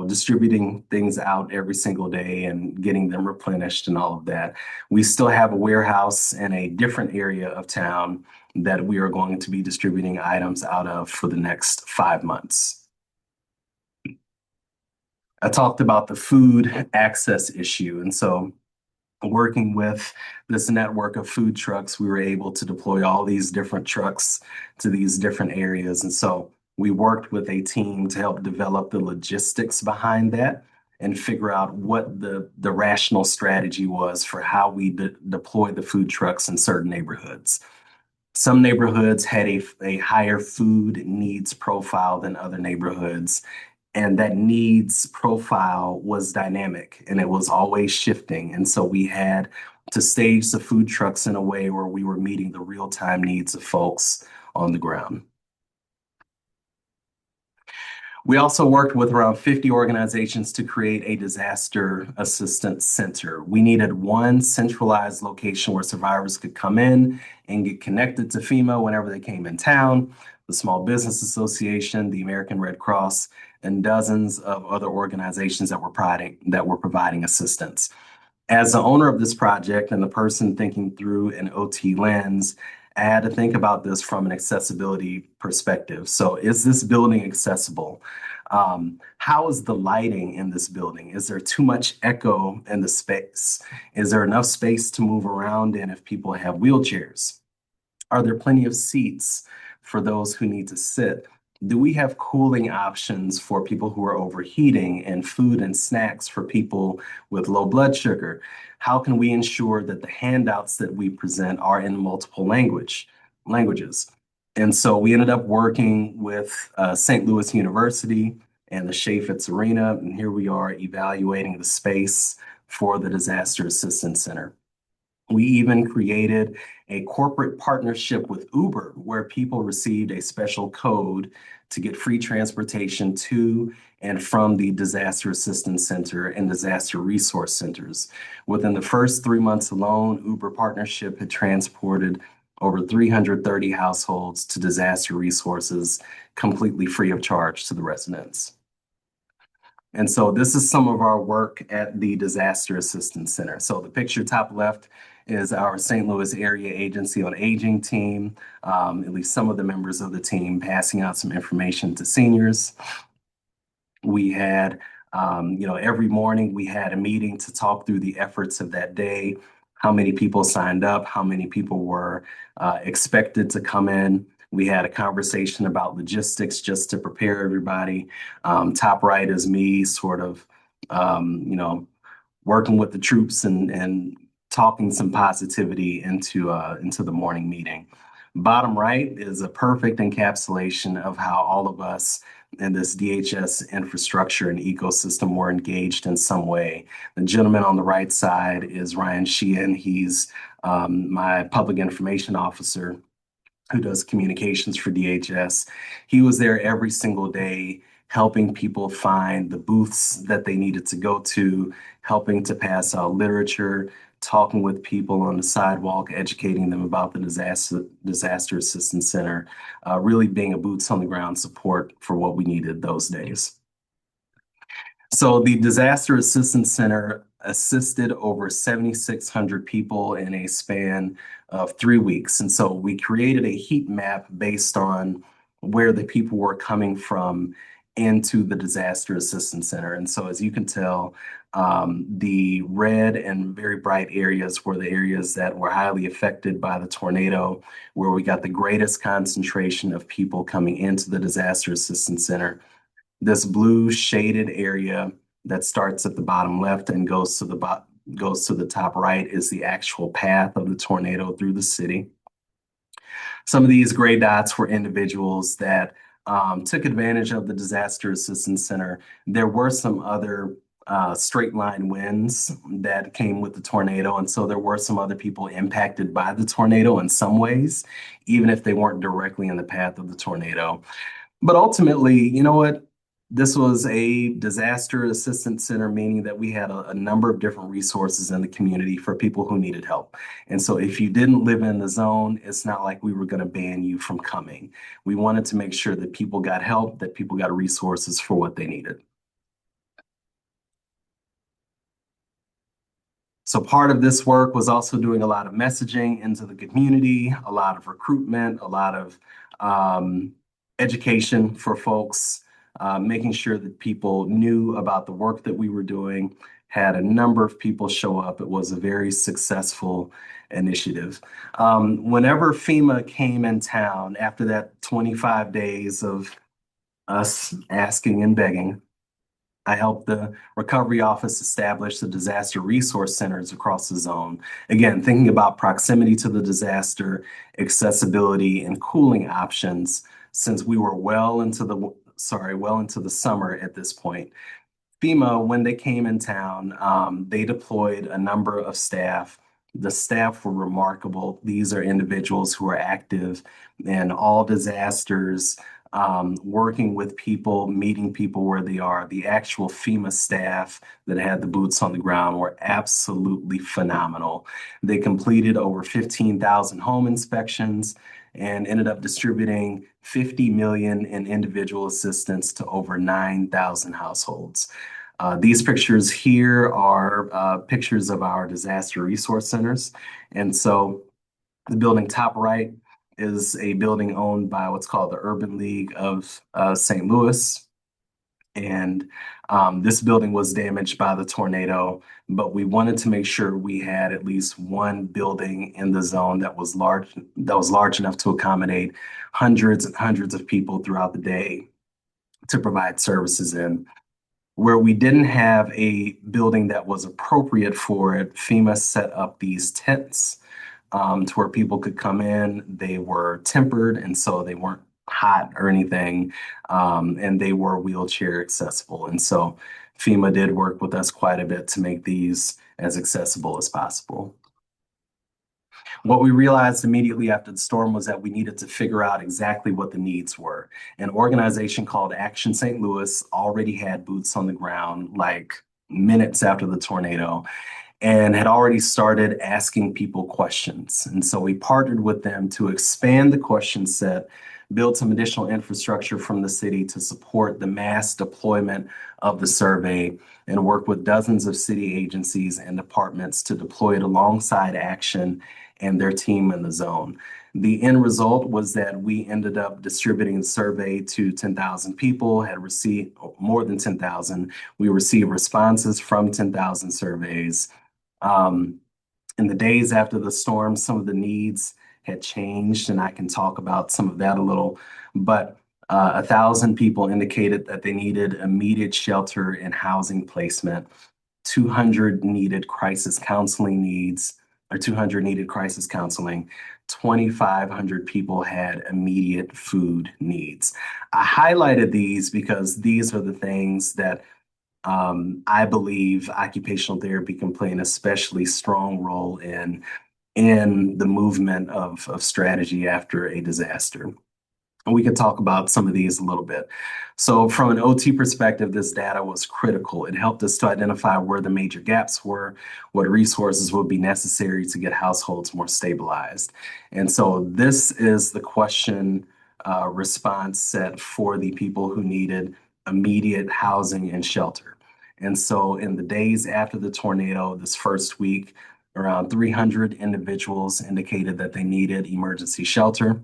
distributing things out every single day and getting them replenished and all of that. We still have a warehouse in a different area of town that we are going to be distributing items out of for the next 5 months. I talked about the food access issue, and so working with this network of food trucks, we were able to deploy all these different trucks to these different areas. And so we worked with a team to help develop the logistics behind that and figure out what the rational strategy was for how we deploy the food trucks in certain neighborhoods. Some neighborhoods had a higher food needs profile than other neighborhoods. And that needs profile was dynamic and it was always shifting. And so we had to stage the food trucks in a way where we were meeting the real-time needs of folks on the ground. We also worked with around 50 organizations to create a disaster assistance center. We needed one centralized location where survivors could come in and get connected to FEMA whenever they came in town, the Small Business Association, the American Red Cross, and dozens of other organizations that were providing assistance. As the owner of this project and the person thinking through an OT lens, I had to think about this from an accessibility perspective. So is this building accessible? How is the lighting in this building? Is there too much echo in the space? Is there enough space to move around in if people have wheelchairs? Are there plenty of seats for those who need to sit? Do we have cooling options for people who are overheating and food and snacks for people with low blood sugar? How can we ensure that the handouts that we present are in multiple languages? And so we ended up working with St. Louis University and the Chaffetz Arena, and here we are evaluating the space for the Disaster Assistance Center. We even created a corporate partnership with Uber where people received a special code to get free transportation to and from the Disaster Assistance Center and disaster resource centers. Within the first 3 months alone, Uber partnership had transported over 330 households to disaster resources completely free of charge to the residents. And so this is some of our work at the Disaster Assistance Center. So the picture top left is our St. Louis Area Agency on Aging team, at least some of the members of the team passing out some information to seniors. We had, every morning we had a meeting to talk through the efforts of that day, how many people signed up, how many people were expected to come in. We had a conversation about logistics just to prepare everybody. Top right is me sort of, working with the troops and talking some positivity into the morning meeting. Bottom right is a perfect encapsulation of how all of us in this DHS infrastructure and ecosystem were engaged in some way. The gentleman on the right side is Ryan Sheehan. He's my public information officer who does communications for DHS. He was there every single day, helping people find the booths that they needed to go to, helping to pass out literature, talking with people on the sidewalk, educating them about the Disaster Assistance Center, really being a boots on the ground support for what we needed those days. So the Disaster Assistance Center assisted over 7,600 people in a span of 3 weeks. And so we created a heat map based on where the people were coming from into the Disaster Assistance Center. And so as you can tell, the red and very bright areas were the areas that were highly affected by the tornado, where we got the greatest concentration of people coming into the Disaster Assistance Center. This blue shaded area that starts at the bottom left and goes to the top right is the actual path of the tornado through the city. Some of these gray dots were individuals that took advantage of the Disaster Assistance Center. There were some other straight line winds that came with the tornado. And so there were some other people impacted by the tornado in some ways, even if they weren't directly in the path of the tornado. But ultimately, you know what? This was a disaster assistance center, meaning that we had a number of different resources in the community for people who needed help. And so if you didn't live in the zone, it's not like we were going to ban you from coming. We wanted to make sure that people got help, that people got resources for what they needed. So part of this work was also doing a lot of messaging into the community, a lot of recruitment, a lot of education for folks, making sure that people knew about the work that we were doing, had a number of people show up. It was a very successful initiative. Whenever FEMA came in town, after that 25 days of us asking and begging, I helped the recovery office establish the disaster resource centers across the zone. Again, thinking about proximity to the disaster, accessibility, and cooling options, since we were well into the summer at this point. FEMA, when they came in town, they deployed a number of staff. The staff were remarkable. These are individuals who are active in all disasters, working with people, meeting people where they are. The actual FEMA staff that had the boots on the ground were absolutely phenomenal. They completed over 15,000 home inspections and ended up distributing 50 million in individual assistance to over 9,000 households. These pictures here are pictures of our disaster resource centers. And so the building top right is a building owned by what's called the Urban League of St. Louis. And this building was damaged by the tornado, but we wanted to make sure we had at least one building in the zone that was large enough to accommodate hundreds and hundreds of people throughout the day to provide services in. Where we didn't have a building that was appropriate for it, FEMA set up these tents to where people could come in. They were tempered, and so they weren't hot or anything, and they were wheelchair accessible. And so FEMA did work with us quite a bit to make these as accessible as possible. What we realized immediately after the storm was that we needed to figure out exactly what the needs were. An organization called Action St. Louis already had boots on the ground like minutes after the tornado and had already started asking people questions. And so we partnered with them to expand the question set build some additional infrastructure from the city to support the mass deployment of the survey, and work with dozens of city agencies and departments to deploy it alongside Action and their team in the zone. The end result was that we ended up distributing the survey to 10,000 people, had received more than 10,000. We received responses from 10,000 surveys. Um, in the days after the storm, some of the needs had changed, and I can talk about some of that a little. But 1,000 people indicated that they needed immediate shelter and housing placement. 200 needed crisis counseling needs, or 200 needed crisis counseling. 2,500 people had immediate food needs. I highlighted these because these are the things that I believe occupational therapy can play an especially strong role in the movement of strategy after a disaster. And we could talk about some of these a little bit. So from an OT perspective, this data was critical. It helped us to identify where the major gaps were, what resources would be necessary to get households more stabilized. And so this is the question response set for the people who needed immediate housing and shelter. And so in the days after the tornado, this first week, around 300 individuals indicated that they needed emergency shelter.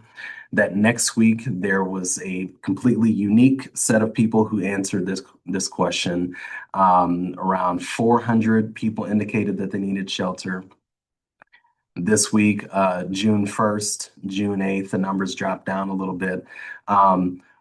That next week, there was a completely unique set of people who answered this question. Around 400 people indicated that they needed shelter. This week, June 1st, June 8th, the numbers dropped down a little bit.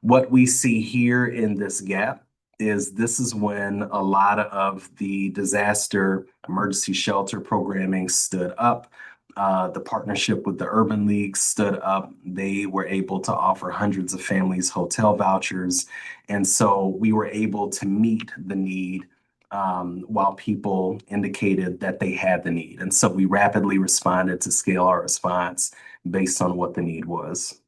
What we see here in this gap is this is when a lot of the disaster emergency shelter programming stood up. The partnership with the Urban League stood up. They were able to offer hundreds of families hotel vouchers. And so we were able to meet the need while people indicated that they had the need. And so we rapidly responded to scale our response based on what the need was.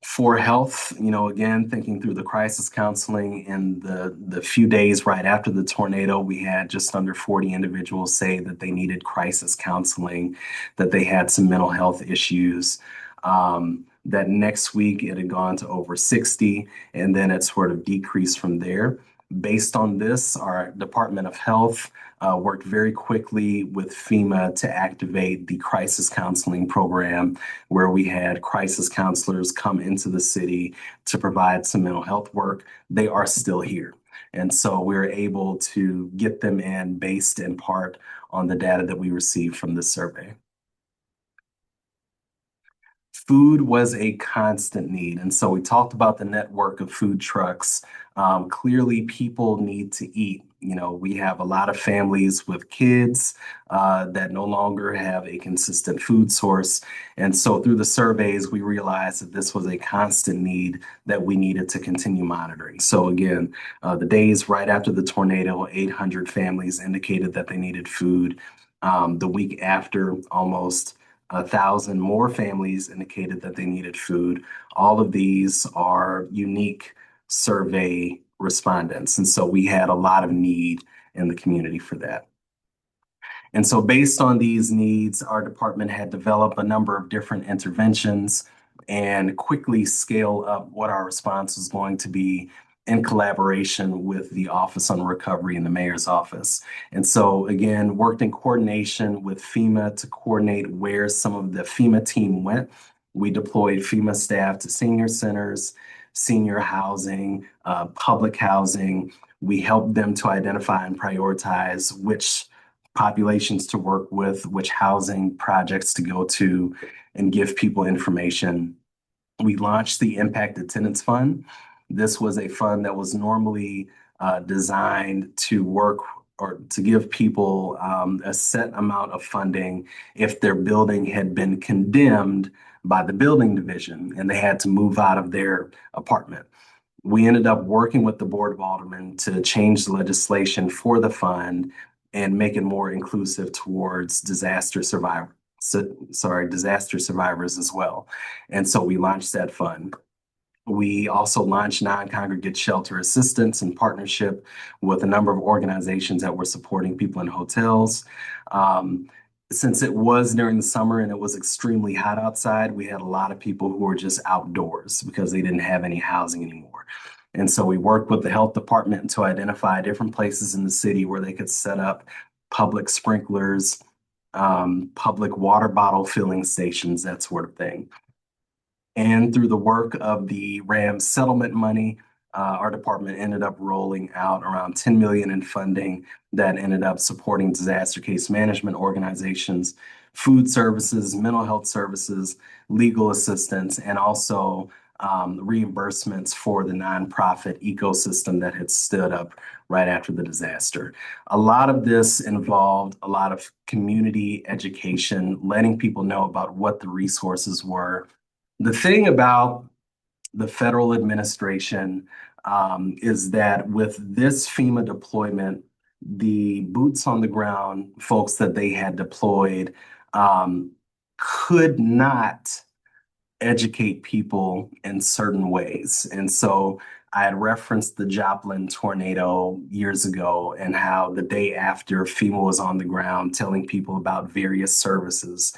For health, again, thinking through the crisis counseling in the few days right after the tornado, we had just under 40 individuals say that they needed crisis counseling, that they had some mental health issues. That next week it had gone to over 60, and then it sort of decreased from there. Based on this, our Department of Health worked very quickly with FEMA to activate the crisis counseling program, where we had crisis counselors come into the city to provide some mental health work. They are still here. And so we're able to get them in based in part on the data that we received from this survey. Food was a constant need. And so we talked about the network of food trucks. Clearly, people need to eat. We have a lot of families with kids that no longer have a consistent food source. And so through the surveys, we realized that this was a constant need that we needed to continue monitoring. So again, the days right after the tornado, 800 families indicated that they needed food. The week after, almost 1,000 more families indicated that they needed food. All of these are unique survey respondents. And so we had a lot of need in the community for that. And so based on these needs, our department had developed a number of different interventions and quickly scale up what our response was going to be in collaboration with the Office on Recovery and the Mayor's Office. And so again, worked in coordination with FEMA to coordinate where some of the FEMA team went. We deployed FEMA staff to senior centers, senior housing, public housing. We helped them to identify and prioritize which populations to work with, which housing projects to go to, and give people information. We launched the Impact Attendance Fund. This was a fund that was normally designed to work or to give people a set amount of funding if their building had been condemned by the building division and they had to move out of their apartment. We ended up working with the Board of Aldermen to change the legislation for the fund and make it more inclusive towards disaster survivors as well. And so we launched that fund. We also launched non-congregate shelter assistance in partnership with a number of organizations that were supporting people in hotels. since it was during the summer and it was extremely hot outside, we had a lot of people who were just outdoors because they didn't have any housing anymore. And so we worked with the health department to identify different places in the city where they could set up public sprinklers, public water bottle filling stations, that sort of thing. And through the work of the RAM settlement money, our department ended up rolling out around 10 million in funding that ended up supporting disaster case management organizations, food services, mental health services, legal assistance, and also reimbursements for the nonprofit ecosystem that had stood up right after the disaster. A lot of this involved a lot of community education, letting people know about what the resources were. The thing about the federal administration is that with this FEMA deployment, the boots on the ground folks that they had deployed um, could not educate people in certain ways. And so I had referenced the Joplin tornado years ago and how the day after FEMA was on the ground telling people about various services.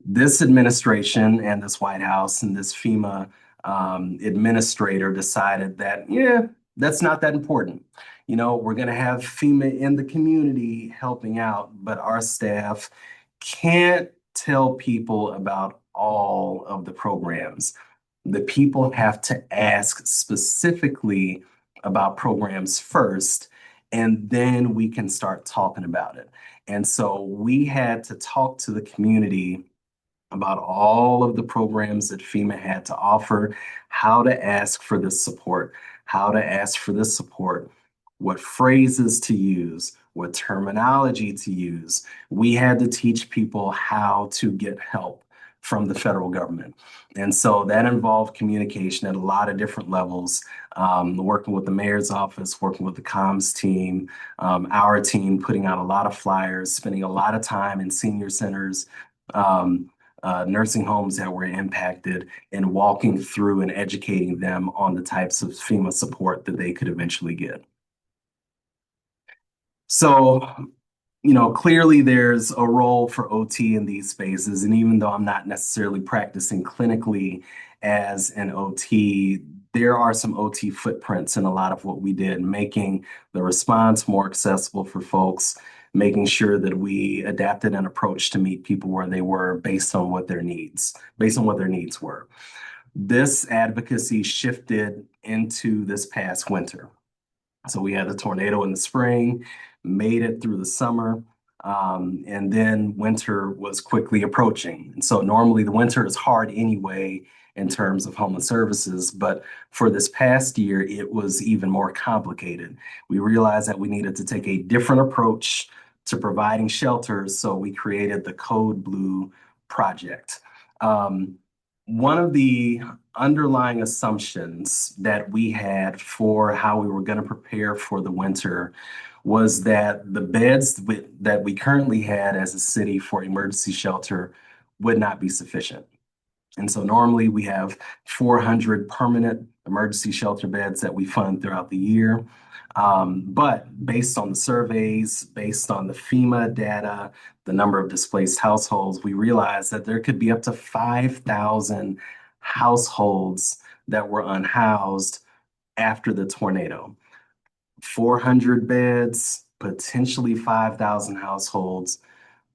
This administration and this White House and this FEMA administrator decided that, yeah, that's not that important. You know, we're going to have FEMA in the community helping out, but our staff can't tell people about all of the programs. The people have to ask specifically about programs first, and then we can start talking about it. And so we had to talk to the community about all of the programs that FEMA had to offer, how to ask for this support, what phrases to use, what terminology to use. We had to teach people how to get help from the federal government. And so that involved communication at a lot of different levels, working with the mayor's office, working with the comms team, our team putting out a lot of flyers, spending a lot of time in senior centers, nursing homes that were impacted, and walking through and educating them on the types of FEMA support that they could eventually get. So, you know, clearly there's a role for OT in these spaces. And even though I'm not necessarily practicing clinically as an OT, there are some OT footprints in a lot of what we did, making the response more accessible for folks, making sure that we adapted an approach to meet people where they were based on what their needs were. This advocacy shifted into this past winter. So we had the tornado in the spring, made it through the summer, and then winter was quickly approaching. And so normally the winter is hard anyway in terms of homeless services, but for this past year, it was even more complicated. We realized that we needed to take a different approach to providing shelters, so we created the Code Blue project. One of the underlying assumptions that we had for how we were going to prepare for the winter was that the beds that we currently had as a city for emergency shelter would not be sufficient. And so normally we have 400 permanent emergency shelter beds that we fund throughout the year. But based on the surveys, based on the FEMA data, the number of displaced households, we realized that there could be up to 5,000 households that were unhoused after the tornado. 400 beds, potentially 5,000 households,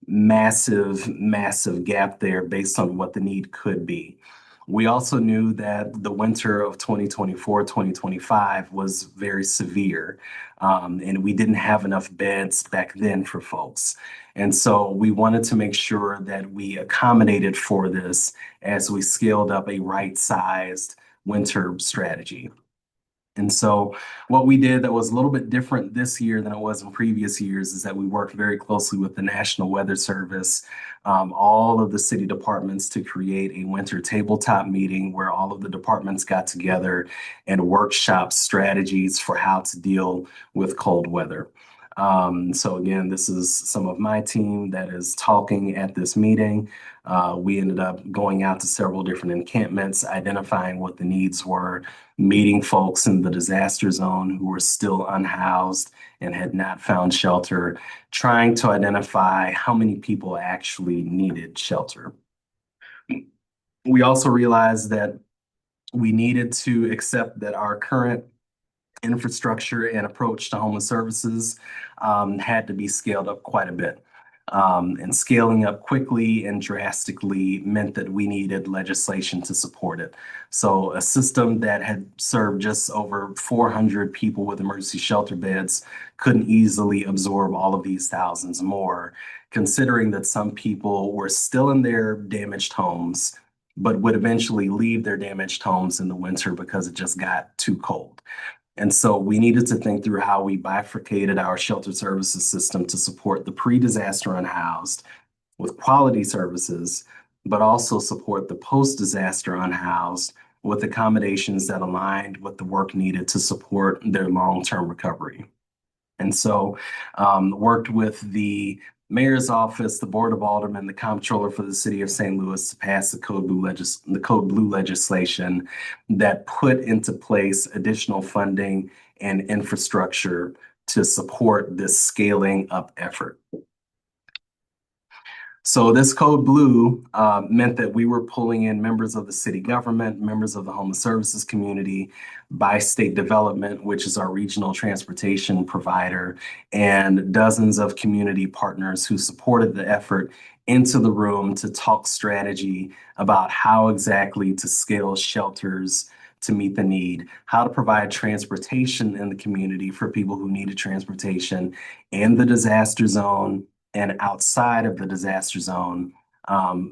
massive, massive gap there based on what the need could be. We also knew that the winter of 2024, 2025 was very severe, and we didn't have enough beds back then for folks. And so we wanted to make sure that we accommodated for this as we scaled up a right-sized winter strategy. And so what we did that was a little bit different this year than it was in previous years is that we worked very closely with the National Weather Service, all of the city departments to create a winter tabletop meeting where all of the departments got together and workshop strategies for how to deal with cold weather. So again, this is some of my team that is talking at this meeting. We ended up going out to several different encampments, identifying what the needs were, meeting folks in the disaster zone who were still unhoused and had not found shelter, trying to identify how many people actually needed shelter. We also realized that we needed to accept that our current infrastructure and approach to homeless services had to be scaled up quite a bit. And scaling up quickly and drastically meant that we needed legislation to support it. So, a system that had served just over 400 people with emergency shelter beds couldn't easily absorb all of these thousands more, considering that some people were still in their damaged homes, but would eventually leave their damaged homes in the winter because it just got too cold. And so we needed to think through how we bifurcated our shelter services system to support the pre-disaster unhoused with quality services, but also support the post-disaster unhoused with accommodations that aligned with the work needed to support their long-term recovery. And so worked with the mayor's office, the board of aldermen, the comptroller for the city of St. Louis to pass the Code Blue legislation that put into place additional funding and infrastructure to support this scaling up effort. So this Code Blue meant that we were pulling in members of the city government, members of the homeless services community, by state development, which is our regional transportation provider, and dozens of community partners who supported the effort into the room to talk strategy about how exactly to scale shelters to meet the need, how to provide transportation in the community for people who needed transportation in the disaster zone and outside of the disaster zone.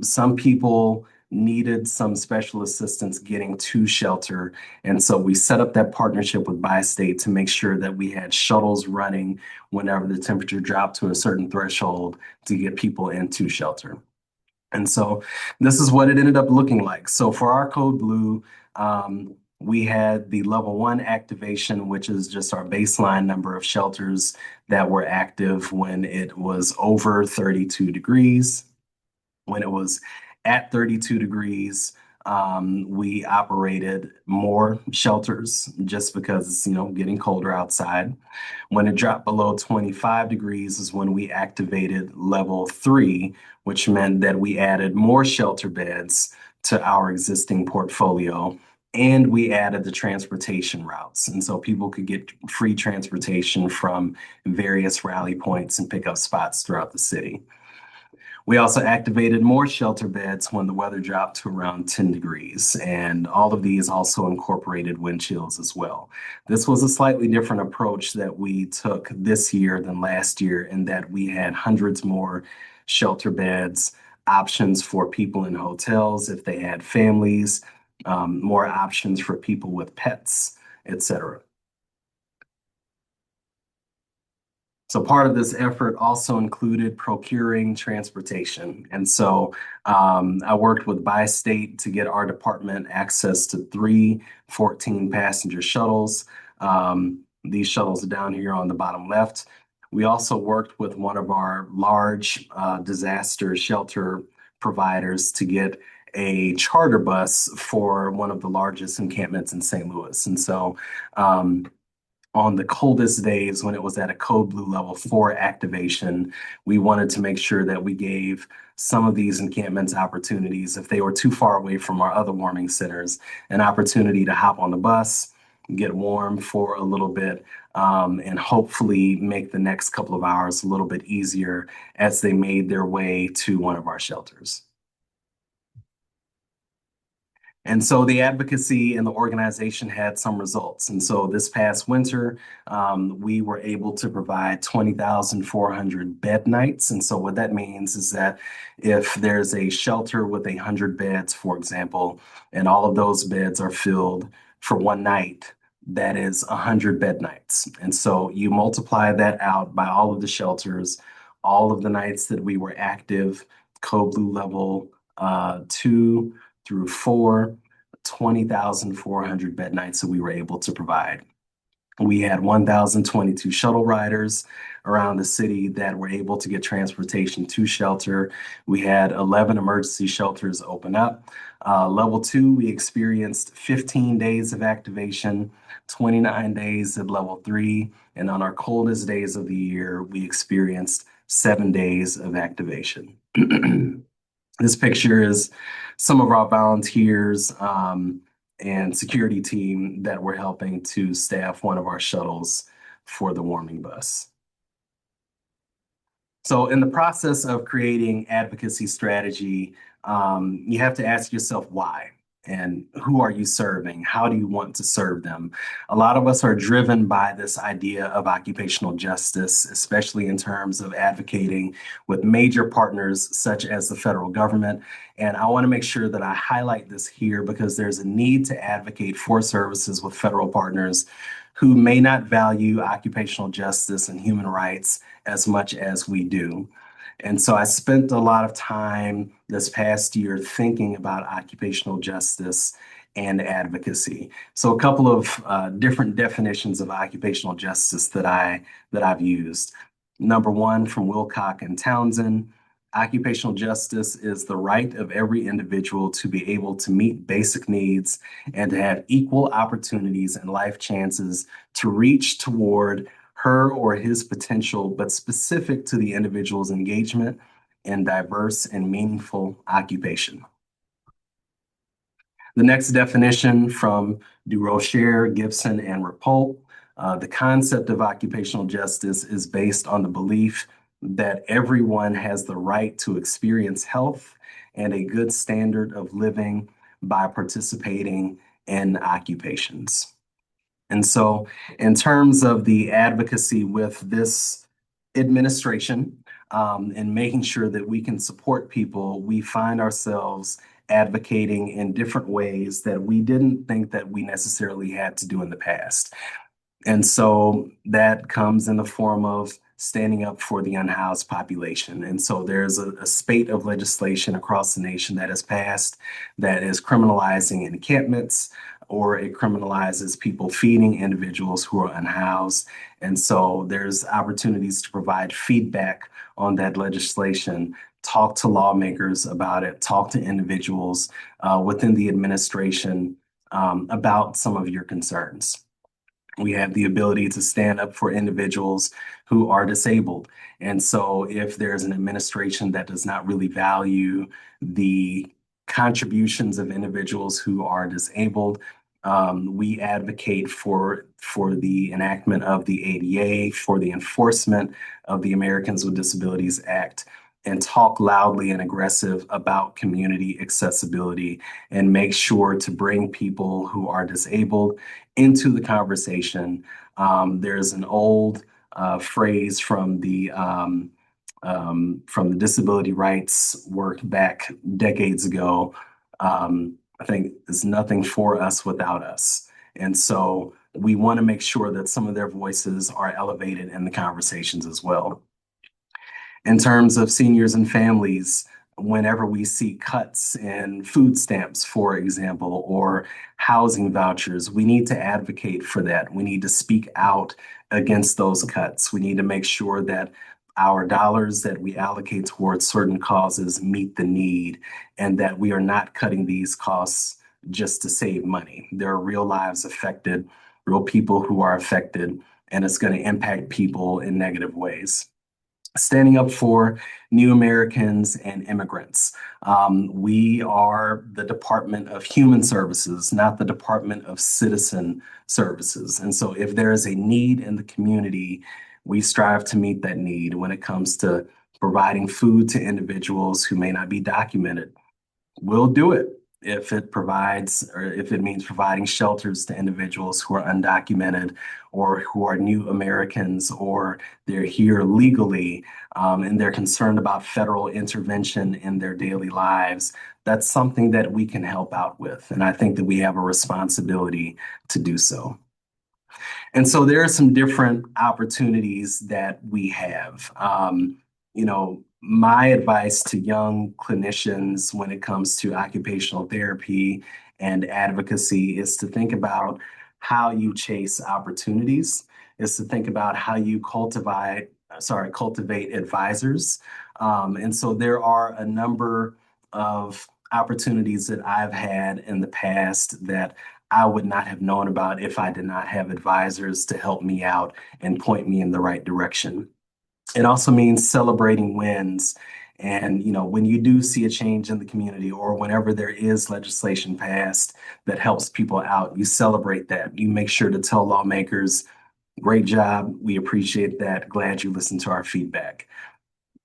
Some people needed some special assistance getting to shelter. And so we set up that partnership with Bi-State to make sure that we had shuttles running whenever the temperature dropped to a certain threshold to get people into shelter. And so this is what it ended up looking like. So for our Code Blue, we had the level 1 activation, which is just our baseline number of shelters that were active when it was over 32 degrees. When it was at 32 degrees, we operated more shelters just because it's, getting colder outside. When it dropped below 25 degrees is when we activated level 3, which meant that we added more shelter beds to our existing portfolio. And we added the transportation routes. And so people could get free transportation from various rally points and pickup spots throughout the city. We also activated more shelter beds when the weather dropped to around 10 degrees, and all of these also incorporated wind chills as well. This was a slightly different approach that we took this year than last year, in that we had hundreds more shelter beds, options for people in hotels if they had families, more options for people with pets, etc. So part of this effort also included procuring transportation. And so I worked with Bi-State to get our department access to 3 14-passenger shuttles. These shuttles are down here on the bottom left. We also worked with one of our large disaster shelter providers to get a charter bus for one of the largest encampments in St. Louis. And so on the coldest days when it was at a Code Blue level 4 activation, we wanted to make sure that we gave some of these encampments opportunities, if they were too far away from our other warming centers, an opportunity to hop on the bus, get warm for a little bit, and hopefully make the next couple of hours a little bit easier as they made their way to one of our shelters. And so the advocacy and the organization had some results. And so this past winter, we were able to provide 20,400 bed nights. And so what that means is that if there's a shelter with 100 beds, for example, and all of those beds are filled for one night, that is 100 bed nights. And so you multiply that out by all of the shelters, all of the nights that we were active, Code Blue level 2 through 4, 20,400 bed nights that we were able to provide. We had 1,022 shuttle riders around the city that were able to get transportation to shelter. We had 11 emergency shelters open up. Level two, we experienced 15 days of activation, 29 days at level three, and on our coldest days of the year, we experienced 7 days of activation. This picture is some of our volunteers and security team that were helping to staff one of our shuttles for the warming bus. So in the process of creating advocacy strategy, you have to ask yourself why and who are you serving? How do you want to serve them? A lot of us are driven by this idea of occupational justice, especially in terms of advocating with major partners such as the federal government. And I want to make sure that I highlight this here because there's a need to advocate for services with federal partners who may not value occupational justice and human rights as much as we do. And so I spent a lot of time this past year thinking about occupational justice and advocacy. So a couple of different definitions of occupational justice that I've used. Number one, from Wilcock and Townsend, occupational justice is the right of every individual to be able to meet basic needs and to have equal opportunities and life chances to reach toward her or his potential, but specific to the individual's engagement in diverse and meaningful occupation. The next definition from Durocher, Gibson, and Rapoport, the concept of occupational justice is based on the belief that everyone has the right to experience health and a good standard of living by participating in occupations. And so, in terms of the advocacy with this administration and making sure that we can support people, we find ourselves advocating in different ways that we didn't think that we necessarily had to do in the past. And so that comes in the form of standing up for the unhoused population. And so there's a spate of legislation across the nation that has passed that is criminalizing encampments, or it criminalizes people feeding individuals who are unhoused. And so there's opportunities to provide feedback on that legislation, talk to lawmakers about it, talk to individuals within the administration about some of your concerns. We have the ability to stand up for individuals who are disabled. And so if there's an administration that does not really value the contributions of individuals who are disabled, we advocate for the enactment of the ADA, for the enforcement of the Americans with Disabilities Act, and talk loudly and aggressive about community accessibility and make sure to bring people who are disabled into the conversation. There's an old phrase from the disability rights work back decades ago. I think there's nothing for us without us. And so we want to make sure that some of their voices are elevated in the conversations as well. In terms of seniors and families, whenever we see cuts in food stamps, for example, or housing vouchers, we need to advocate for that. We need to speak out against those cuts. We need to make sure that our dollars that we allocate towards certain causes meet the need and that we are not cutting these costs just to save money. There are real lives affected, real people who are affected, and it's going to impact people in negative ways. Standing up for new Americans and immigrants. We are the Department of Human Services, not the Department of Citizen Services. And so if there is a need in the community, we strive to meet that need when it comes to providing food to individuals who may not be documented. We'll do it if it provides, or if it means providing shelters to individuals who are undocumented or who are new Americans, or they're here legally and they're concerned about federal intervention in their daily lives. That's something that we can help out with. And I think that we have a responsibility to do so. And so there are some different opportunities that we have. My advice to young clinicians when it comes to occupational therapy and advocacy is to think about how you chase opportunities. It's to think about how you cultivate advisors. And so there are a number of opportunities that I've had in the past that I would not have known about if I did not have advisors to help me out and point me in the right direction. It also means celebrating wins. And, when you do see a change in the community or whenever there is legislation passed that helps people out, you celebrate that. You make sure to tell lawmakers, great job. We appreciate that. Glad you listened to our feedback.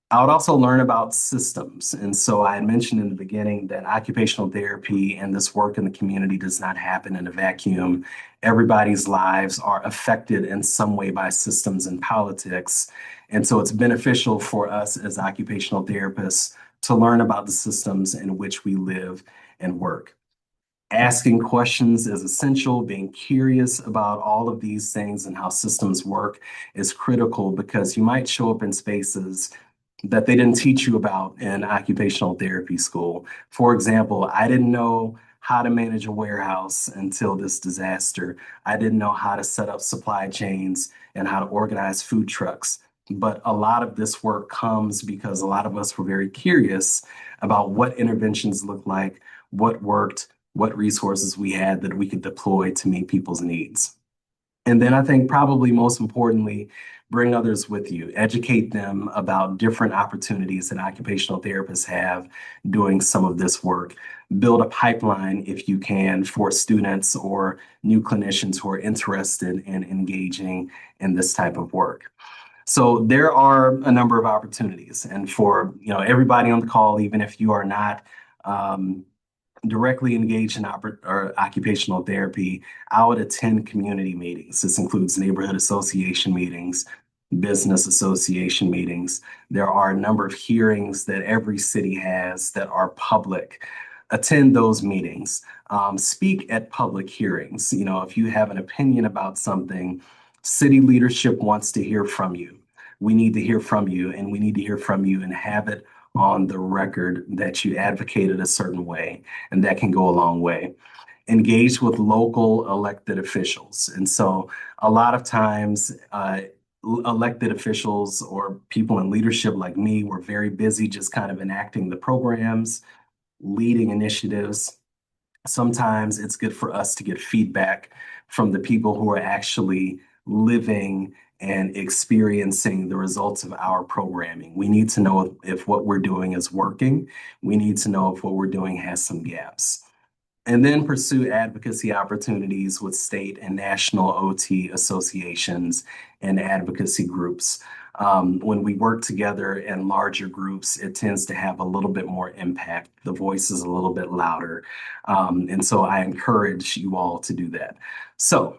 I would also learn about systems. And so I had mentioned in the beginning that occupational therapy and this work in the community does not happen in a vacuum. Everybody's lives are affected in some way by systems and politics. And so it's beneficial for us as occupational therapists to learn about the systems in which we live and work. Asking questions is essential. Being curious about all of these things and how systems work is critical because you might show up in spaces that they didn't teach you about in occupational therapy school. For example, I didn't know how to manage a warehouse until this disaster. I didn't know how to set up supply chains and how to organize food trucks. But a lot of this work comes because a lot of us were very curious about what interventions looked like, what worked, what resources we had that we could deploy to meet people's needs. And then I think probably most importantly, bring others with you, educate them about different opportunities that occupational therapists have doing some of this work. Build a pipeline, if you can, for students or new clinicians who are interested in engaging in this type of work. So there are a number of opportunities, and for everybody on the call, even if you are not directly engaged in occupational therapy, I would attend community meetings. This includes neighborhood association meetings, business association meetings. There are a number of hearings that every city has that are public. Attend those meetings. Speak at public hearings. If you have an opinion about something, city leadership wants to hear from you. We need to hear from you, and we need to hear from you and have it on the record that you advocated a certain way, and that can go a long way. Engage with local elected officials. And so a lot of times, elected officials or people in leadership like me were very busy just kind of enacting the programs, leading initiatives. Sometimes it's good for us to get feedback from the people who are actually living and experiencing the results of our programming. We need to know if what we're doing is working. We need to know if what we're doing has some gaps. And then pursue advocacy opportunities with state and national OT associations and advocacy groups. When we work together in larger groups, it tends to have a little bit more impact. The voice is a little bit louder. And so I encourage you all to do that. So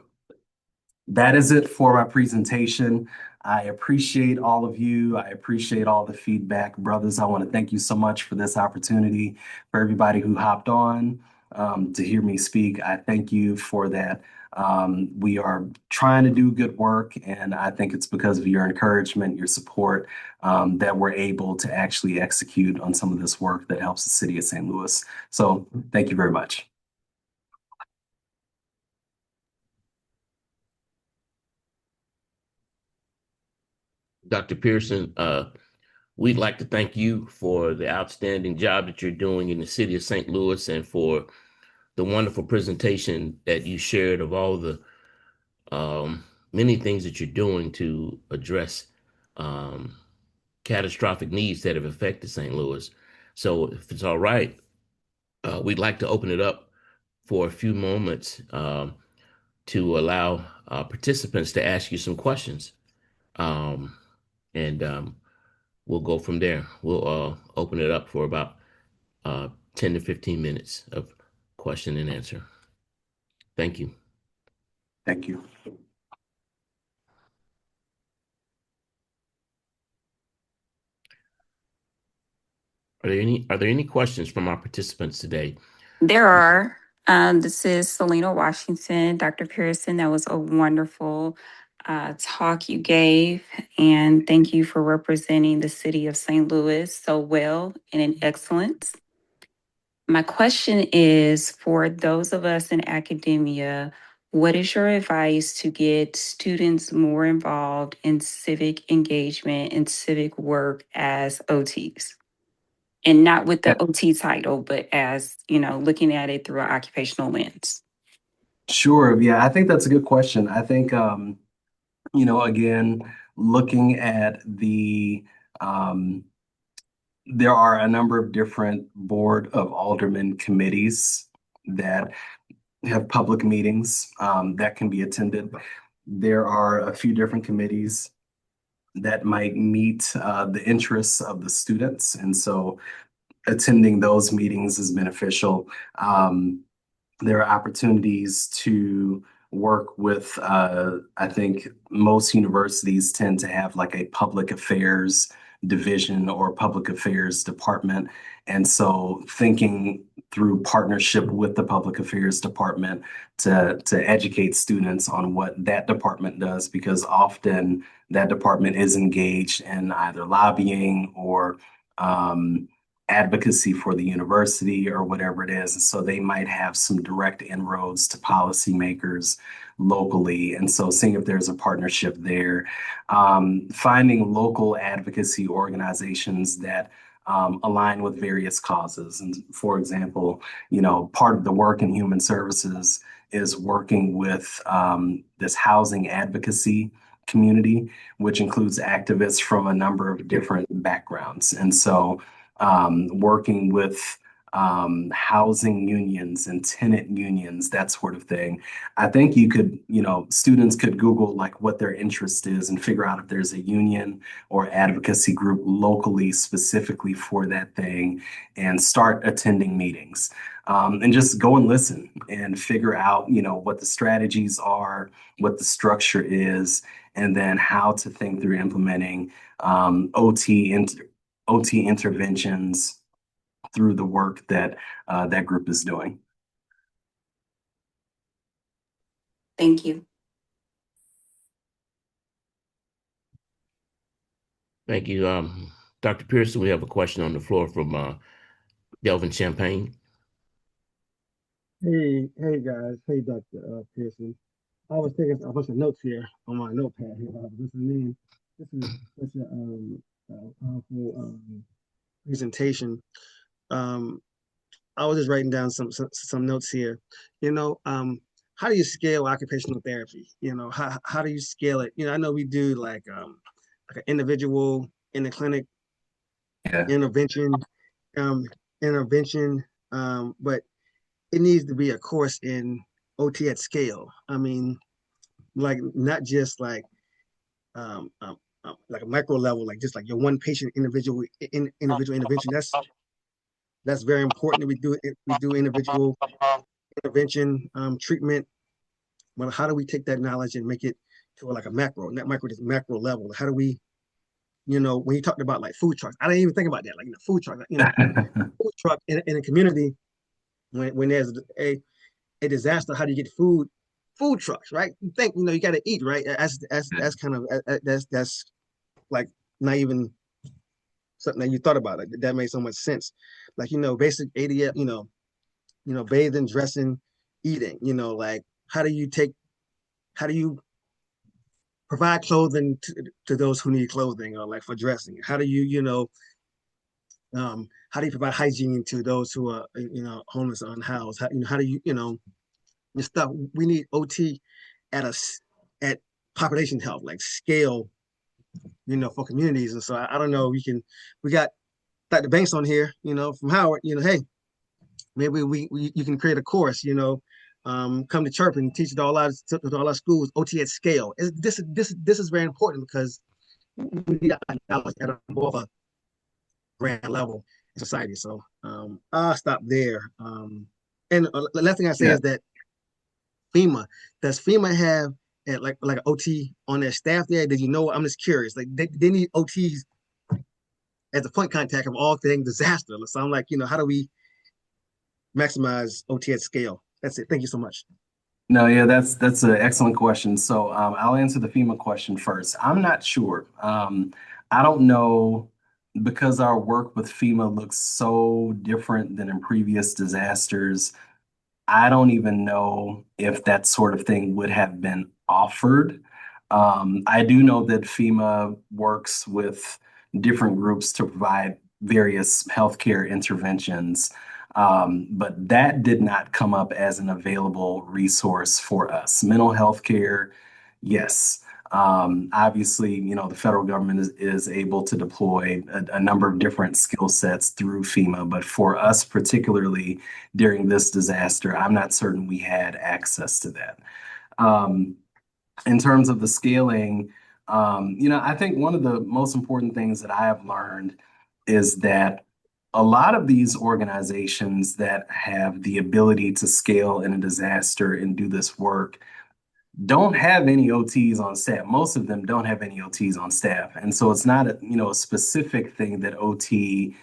that is it for my presentation. I appreciate all of you. I appreciate all the feedback. Brothers, I want to thank you so much for this opportunity. For everybody who hopped on to hear me speak, I thank you for that. We are trying to do good work, and I think it's because of your encouragement, your support, that we're able to actually execute on some of this work that helps the city of St. Louis. So thank you very much. Dr. Pearson, we'd like to thank you for the outstanding job that you're doing in the city of St. Louis and for the wonderful presentation that you shared of all the many things that you're doing to address um, catastrophic needs that have affected St. Louis. So, if it's all right, we'd like to open it up for a few moments to allow participants to ask you some questions. Um, and we'll go from there. We'll open it up for about 10 to 15 minutes of question and answer. Thank you. Thank you. Are there any questions from our participants today? There are. This is Selena Washington, Dr. Pearson. That was a wonderful talk you gave. And thank you for representing the city of St. Louis so well and in excellence. My question is for those of us in academia What is your advice to get students more involved in civic engagement and civic work as OTs? And not with the OT title, but as, looking at it through an occupational lens. Sure. Yeah, I think that's a good question. I think, again, looking at um, there are a number of different Board of Aldermen committees that have public meetings that can be attended. There are a few different committees that might meet the interests of the students. And so attending those meetings is beneficial. There are opportunities to work with, I think most universities tend to have like a public affairs division or public affairs department. And so thinking through partnership with the public affairs department to educate students on what that department does, because often that department is engaged in either lobbying or advocacy for the university or whatever it is. And so they might have some direct inroads to policymakers locally. And so seeing if there's a partnership there, finding local advocacy organizations that align with various causes. And for example, part of the work in human services is working with this housing advocacy community, which includes activists from a number of different backgrounds. And so working with housing unions and tenant unions, that sort of thing. I think you could, students could Google like what their interest is and figure out if there's a union or advocacy group locally specifically for that thing and start attending meetings. And just go and listen and figure out, what the strategies are, what the structure is, and then how to think through implementing OT interventions through the work that that group is doing. Thank you. Thank you. Dr. Pearson, we have a question on the floor from Delvin Champagne. Hey guys. Hey, Dr. Pearson. I was taking a bunch of notes here on my notepad here. I was listening in. This is such a powerful presentation. Um, I was just writing down some notes here. How do you scale occupational therapy? How do you scale it? I know we do like an individual in the clinic Yeah. intervention, um, but it needs to be a course in OT at scale. I mean, like not just like a micro level, like just like your one patient individual intervention. That's very important. We do individual intervention treatment. But how do we take that knowledge and make it to like a macro, not micro, just macro level? How do we, when you talked about like food trucks, I didn't even think about that. Like food truck, food truck in a community when there's a disaster, how do you get food? Food trucks, right? You think you got to eat, right? That's kind of that's like not even something that you thought about. Like that made so much sense. Like basic ADF, bathing, dressing, eating. Like how do you provide clothing to those who need clothing, or like for dressing? How do you provide hygiene to those who are homeless or unhoused? How do you and stuff? We need OT at population health, like scale, for communities. And so I don't know. We got Dr. Banks on here, from Howard. Hey, maybe you can create a course. Come to Chirp and teach it to all our schools OT at scale. This is very important because we need knowledge at a more of a grand level in society. So I'll stop there. And the last thing I say is that FEMA, does FEMA have like an OT on their staff there? Did you know? I'm just curious. Like they need OTs as a point contact of all things disaster. So I'm like, how do we maximize OT at scale? That's it. Thank you so much. No, yeah, that's an excellent question. So I'll answer the FEMA question first. I'm not sure. I don't know, because our work with FEMA looks so different than in previous disasters. I don't even know if that sort of thing would have been offered. I do know that FEMA works with different groups to provide various healthcare interventions, but that did not come up as an available resource for us. Mental health care, yes. Obviously, the federal government is able to deploy a number of different skill sets through FEMA, but for us particularly during this disaster, I'm not certain we had access to that. Um, in terms of the scaling, I think one of the most important things that I have learned is that a lot of these organizations that have the ability to scale in a disaster and do this work don't have any OTs on staff. Most of them don't have any OTs on staff. And so it's not a specific thing that OT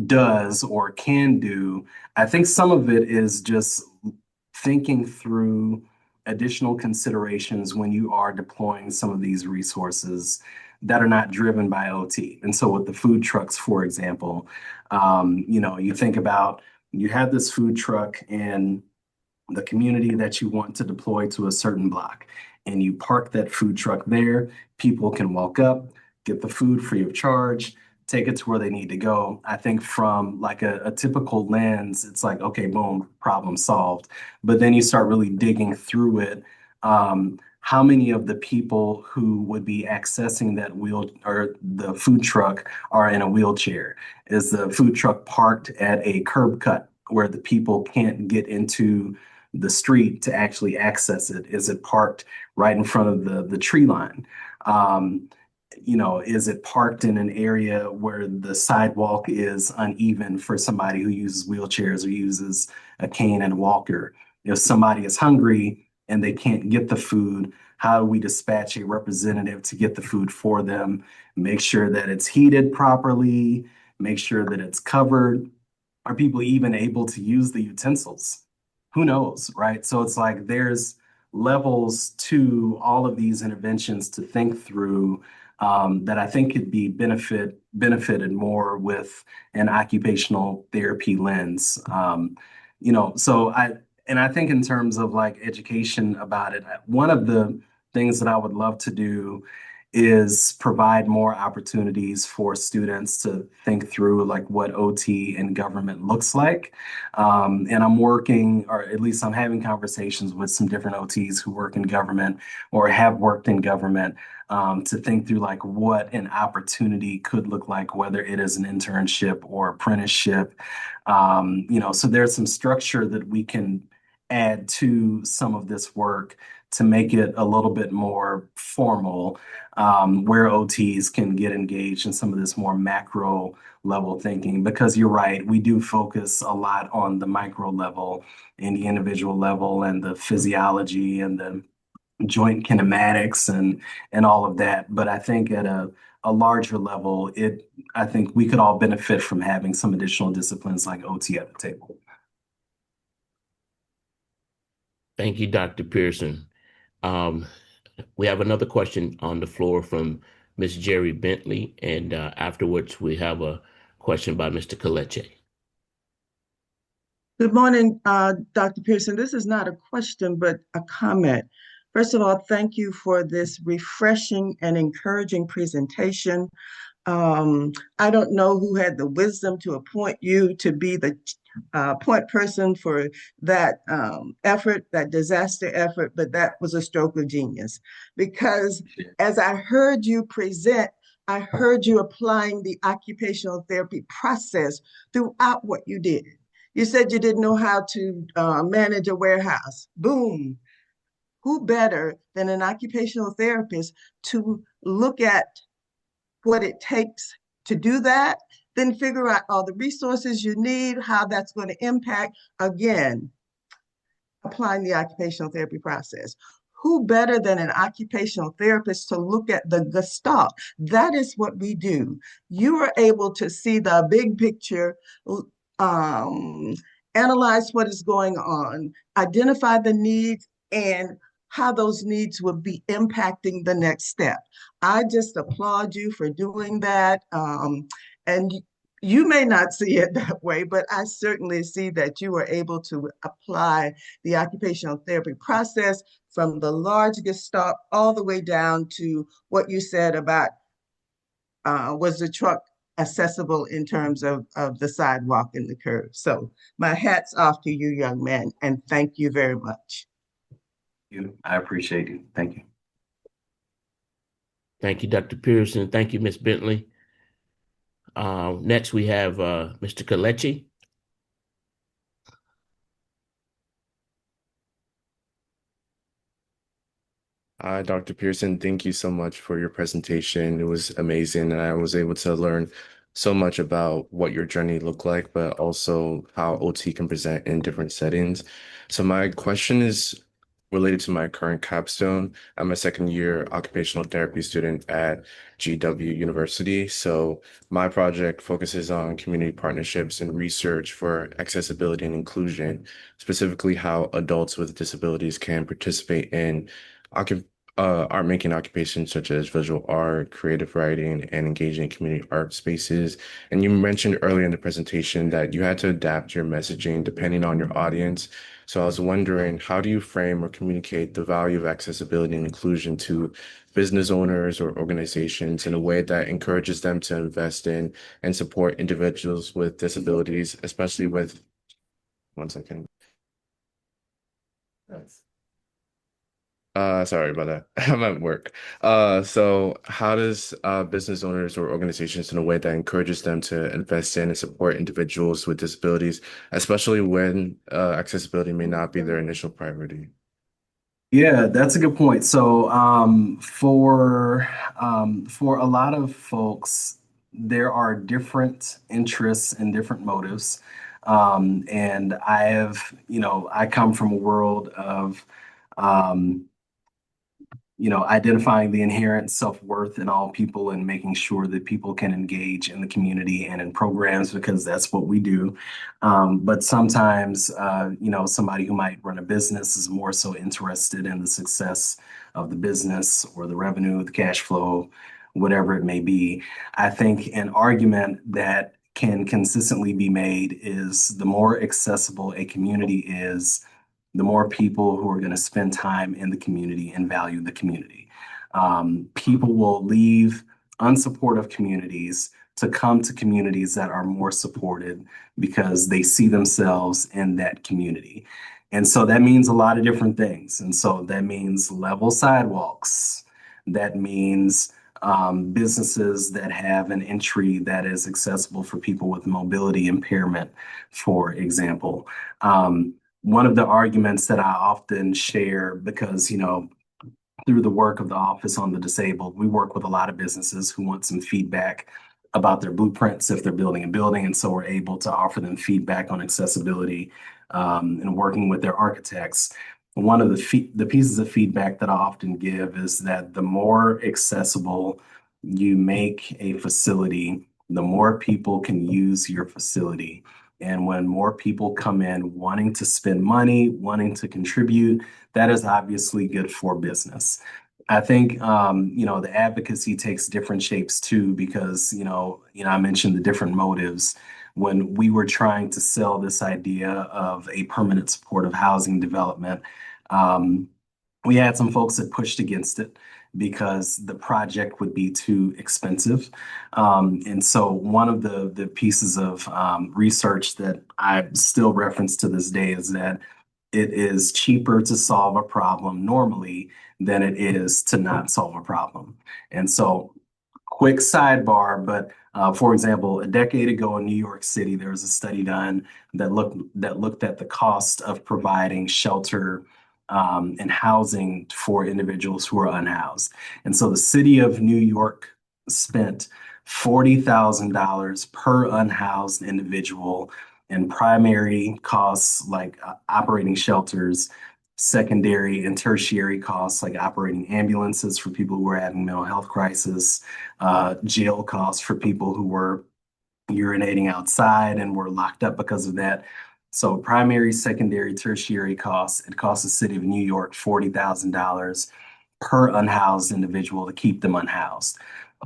does or can do. I think some of it is just thinking through additional considerations when you are deploying some of these resources that are not driven by OT. And so with the food trucks, for example, you think about you have this food truck in the community that you want to deploy to a certain block, and you park that food truck there. People can walk up, get the food free of charge, take it to where they need to go. I think from like a typical lens, it's like, okay, boom, problem solved. But then you start really digging through it. How many of the people who would be accessing that wheel or the food truck are in a wheelchair? Is the food truck parked at a curb cut where the people can't get into the street to actually access it? Is it parked right in front of the tree line? Is it parked in an area where the sidewalk is uneven for somebody who uses wheelchairs or uses a cane and walker? If somebody is hungry and they can't get the food, how do we dispatch a representative to get the food for them? Make sure that it's heated properly, make sure that it's covered. Are people even able to use the utensils? Who knows, right? So it's like there's levels to all of these interventions to think through, that I think could be benefited more with an occupational therapy lens. I think in terms of like education about it, one of the things that I would love to do is provide more opportunities for students to think through like what OT in government looks like. And I'm working, or at least I'm having conversations with some different OTs who work in government or have worked in government, to think through like what an opportunity could look like, whether it is an internship or apprenticeship. So there's some structure that we can add to some of this work to make it a little bit more formal, where OTs can get engaged in some of this more macro level thinking. Because you're right, we do focus a lot on the micro level and the individual level and the physiology and the joint kinematics and all of that. But I think at a larger level, I think we could all benefit from having some additional disciplines like OT at the table. Thank you, Dr. Pearson. Um, we have another question on the floor from Ms. Jerry Bentley, and afterwards we have a question by Mr. Kaleche. Good morning, Dr. Pearson. This is not a question, but a comment. First of all, thank you for this refreshing and encouraging presentation. I don't know who had the wisdom to appoint you to be the point person for that effort, that disaster effort, but that was a stroke of genius. Because as I heard you present, I heard you applying the occupational therapy process throughout what you did. You said you didn't know how to manage a warehouse. Boom. Who better than an occupational therapist to look at what it takes to do that, then figure out all the resources you need, how that's going to impact, again, applying the occupational therapy process. Who better than an occupational therapist to look at the gestalt? That is what we do. You are able to see the big picture, analyze what is going on, identify the needs, and how those needs will be impacting the next step. I just applaud you for doing that. And You may not see it that way, but I certainly see that you were able to apply the occupational therapy process from the large gestalt all the way down to what you said about was the truck accessible in terms of the sidewalk and the curb. So my hat's off to you, young man, and thank you very much. I appreciate you. Thank you. Thank you, Dr. Pearson. Thank you, Ms. Bentley. Next, we have Mr. Kalechi. Hi, Dr. Pearson. Thank you so much for your presentation. It was amazing, and I was able to learn so much about what your journey looked like, but also how OT can present in different settings. So my question is related to my current capstone. I'm a second year occupational therapy student at GW University. So my project focuses on community partnerships and research for accessibility and inclusion, specifically how adults with disabilities can participate in art making occupations such as visual art, creative writing, and engaging in community art spaces. And you mentioned earlier in the presentation that you had to adapt your messaging depending on your audience. So I was wondering, how do you frame or communicate the value of accessibility and inclusion to business owners or organizations in a way that encourages them to invest in and support individuals with disabilities, especially with, one second. Sorry about that. I'm at work. So how does business owners or organizations in a way that encourages them to invest in and support individuals with disabilities, especially when accessibility may not be their initial priority? Yeah, that's a good point. So, for a lot of folks, there are different interests and different motives. And I come from a world of, um, identifying the inherent self-worth in all people and making sure that people can engage in the community and in programs because that's what we do. But sometimes, somebody who might run a business is more so interested in the success of the business or the revenue, the cash flow, whatever it may be. I think an argument that can consistently be made is the more accessible a community is, the more people who are going to spend time in the community and value the community. People will leave unsupportive communities to come to communities that are more supported because they see themselves in that community. And so that means a lot of different things. And so that means level sidewalks. That means businesses that have an entry that is accessible for people with mobility impairment, for example. One of the arguments that I often share, because, through the work of the Office on the Disabled, we work with a lot of businesses who want some feedback about their blueprints if they're building a building. And so we're able to offer them feedback on accessibility and working with their architects. One of the pieces of feedback that I often give is that the more accessible you make a facility, the more people can use your facility. And when more people come in wanting to spend money, wanting to contribute, that is obviously good for business. I think, the advocacy takes different shapes too, because, I mentioned the different motives. When we were trying to sell this idea of a permanent supportive housing development, we had some folks that pushed against it because the project would be too expensive. And so one of the pieces of research that I still reference to this day is that it is cheaper to solve a problem normally than it is to not solve a problem. And so, quick sidebar, but for example, a decade ago in New York City, there was a study done that looked at the cost of providing shelter and housing for individuals who are unhoused. And so the city of New York spent $40,000 per unhoused individual in primary costs like operating shelters, secondary and tertiary costs like operating ambulances for people who were having mental health crisis, jail costs for people who were urinating outside and were locked up because of that. So primary, secondary, tertiary costs, it costs the city of New York $40,000 per unhoused individual to keep them unhoused.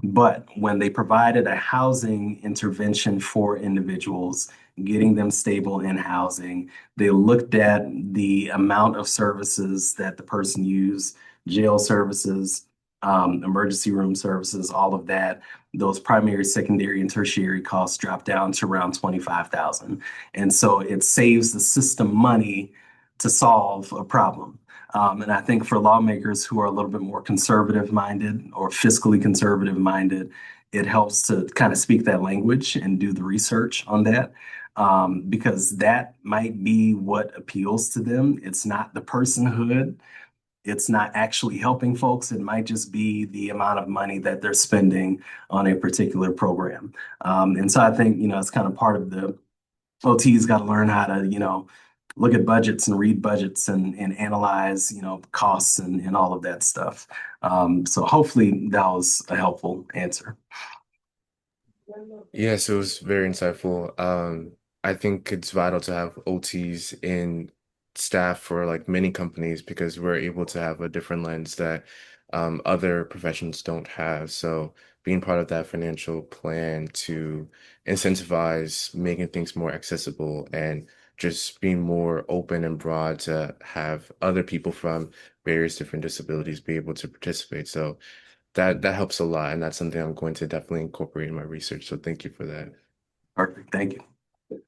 But when they provided a housing intervention for individuals, getting them stable in housing, they looked at the amount of services that the person used, jail services, emergency room services, all of that. Those primary, secondary, and tertiary costs drop down to around 25,000. And so it saves the system money to solve a problem. And I think for lawmakers who are a little bit more conservative minded or fiscally conservative minded, it helps to kind of speak that language and do the research on that, because that might be what appeals to them. It's not the personhood, it's not actually helping folks. It might just be the amount of money that they're spending on a particular program. And so I think, it's kind of part of the OT's got to learn how to, look at budgets and read budgets and analyze, costs and all of that stuff. So hopefully that was a helpful answer. Yes, it was very insightful. I think it's vital to have OTs in staff for like many companies because we're able to have a different lens that other professions don't have. So being part of that financial plan to incentivize making things more accessible and just being more open and broad to have other people from various different disabilities be able to participate. So that helps a lot, and that's something I'm going to definitely incorporate in my research. So thank you for that. Perfect. Thank you.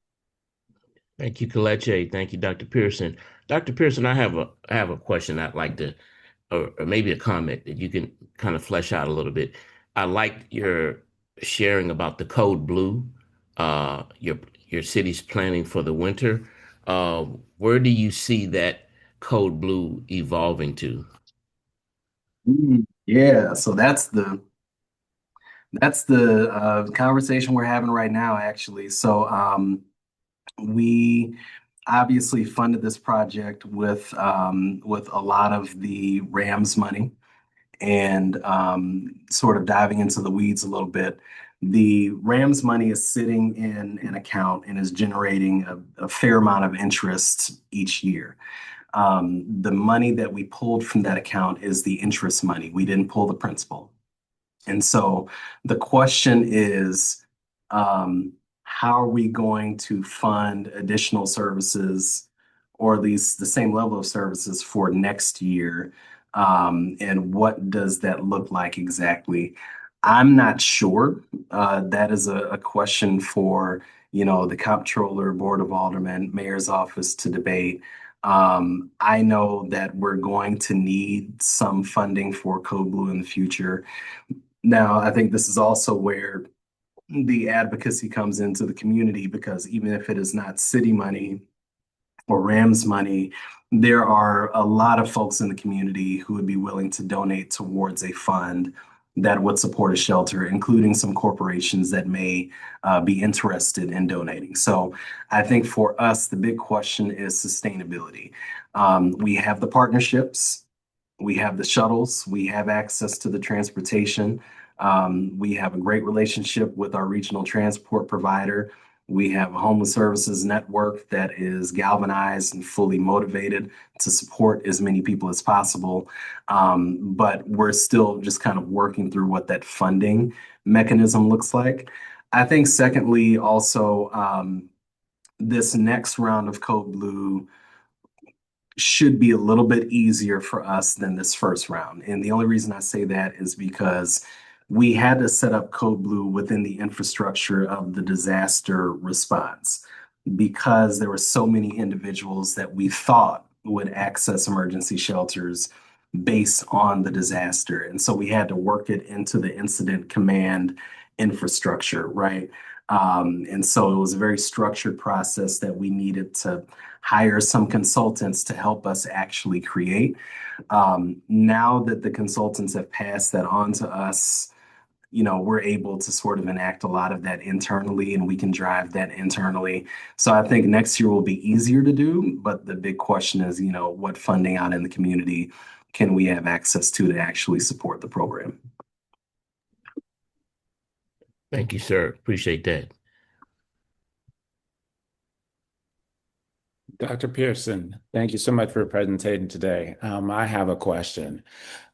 Thank you, Kalechi. Thank you, Dr. Pearson. Dr. Pearson, I have a question I'd like to, or maybe a comment that you can kind of flesh out a little bit. I like your sharing about the code blue, your city's planning for the winter. Uh, where do you see that code blue evolving to? Yeah, so that's the conversation we're having right now, actually. So we obviously funded this project with a lot of the Rams money, and sort of diving into the weeds a little bit. The Rams money is sitting in an account and is generating a fair amount of interest each year. The money that we pulled from that account is the interest money. We didn't pull the principal. And so the question is, how are we going to fund additional services, or at least the same level of services for next year? And what does that look like exactly? I'm not sure. That is a question for, the comptroller, board of aldermen, mayor's office to debate. I know that we're going to need some funding for Code Blue in the future. Now, I think this is also where the advocacy comes into the community, because even if it is not city money or Rams money, there are a lot of folks in the community who would be willing to donate towards a fund that would support a shelter, including some corporations that may be interested in donating. So I think for us, the big question is sustainability. We have the partnerships, we have the shuttles, we have access to the transportation. We have a great relationship with our regional transport provider. We have a homeless services network that is galvanized and fully motivated to support as many people as possible. But we're still just kind of working through what that funding mechanism looks like. I think, secondly, also, this next round of Code Blue should be a little bit easier for us than this first round. And the only reason I say that is because we had to set up Code Blue within the infrastructure of the disaster response, because there were so many individuals that we thought would access emergency shelters based on the disaster. And so we had to work it into the incident command infrastructure, right? And so it was a very structured process that we needed to hire some consultants to help us actually create. Now that the consultants have passed that on to us, we're able to sort of enact a lot of that internally, and we can drive that internally. So I think next year will be easier to do, but the big question is, what funding out in the community can we have access to actually support the program? Thank you, sir. Appreciate that. Dr. Pearson, thank you so much for presenting today. I have a question.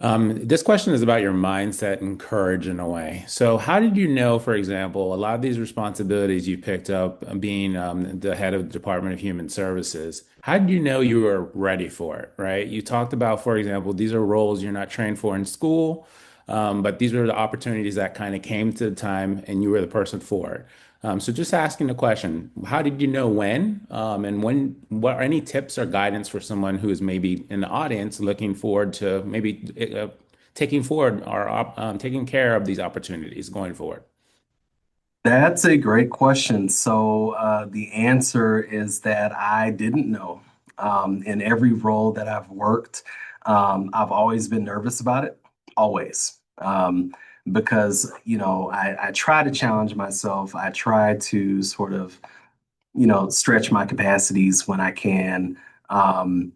This question is about your mindset and courage in a way. So, how did you know, for example, a lot of these responsibilities you picked up being the head of the Department of Human Services, how did you know you were ready for it, right? You talked about, for example, these are roles you're not trained for in school, but these were the opportunities that kind of came to the time and you were the person for it. So just asking the question, how did you know when? And what are any tips or guidance for someone who is maybe in the audience looking forward to maybe taking forward or taking care of these opportunities going forward? That's a great question. So the answer is that I didn't know. In every role that I've worked, I've always been nervous about it, always. Because, I try to challenge myself. I try to sort of, stretch my capacities when I can. Um,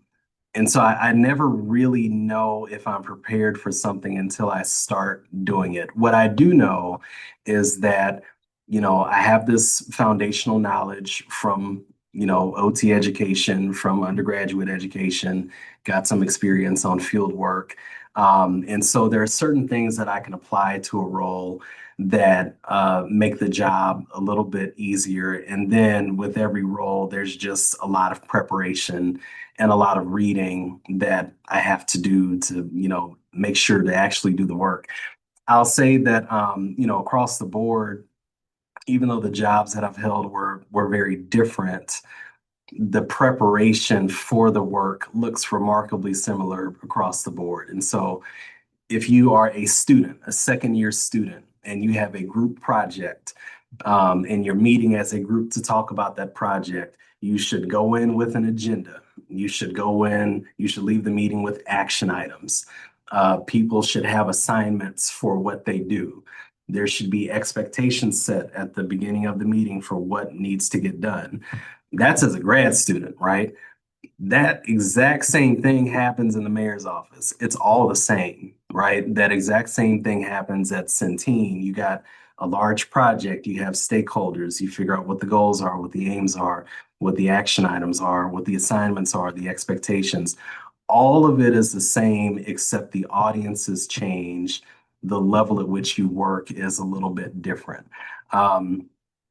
and so I never really know if I'm prepared for something until I start doing it. What I do know is that, I have this foundational knowledge from, OT education, from undergraduate education, got some experience on field work. And so there are certain things that I can apply to a role that make the job a little bit easier. And then with every role, there's just a lot of preparation and a lot of reading that I have to do to, make sure to actually do the work. I'll say that, across the board, even though the jobs that I've held were very different, the preparation for the work looks remarkably similar across the board. And so if you are a student, a second year student, and you have a group project, and you're meeting as a group to talk about that project, you should go in with an agenda. You should leave the meeting with action items. People should have assignments for what they do. There should be expectations set at the beginning of the meeting for what needs to get done. That's as a grad student, right? That exact same thing happens in the mayor's office. It's all the same, right? That exact same thing happens at Centene. You got a large project, you have stakeholders, you figure out what the goals are, what the aims are, what the action items are, what the assignments are, the expectations. All of it is the same, except the audiences change. The level at which you work is a little bit different.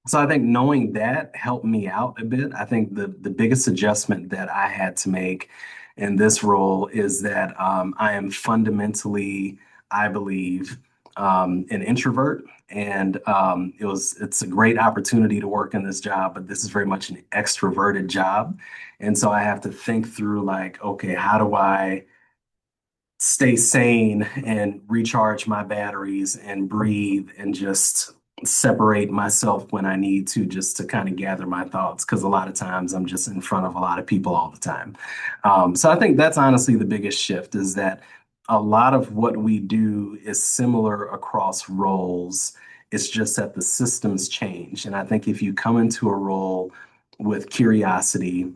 So I think knowing that helped me out a bit. I think the biggest adjustment that I had to make in this role is that I am fundamentally, I believe, an introvert, and it's a great opportunity to work in this job, but this is very much an extroverted job, and so I have to think through like, okay, how do I stay sane and recharge my batteries and breathe and just separate myself when I need to, just to kind of gather my thoughts. Because a lot of times I'm just in front of a lot of people all the time. So I think that's honestly the biggest shift, is that a lot of what we do is similar across roles. It's just that the systems change. And I think if you come into a role with curiosity,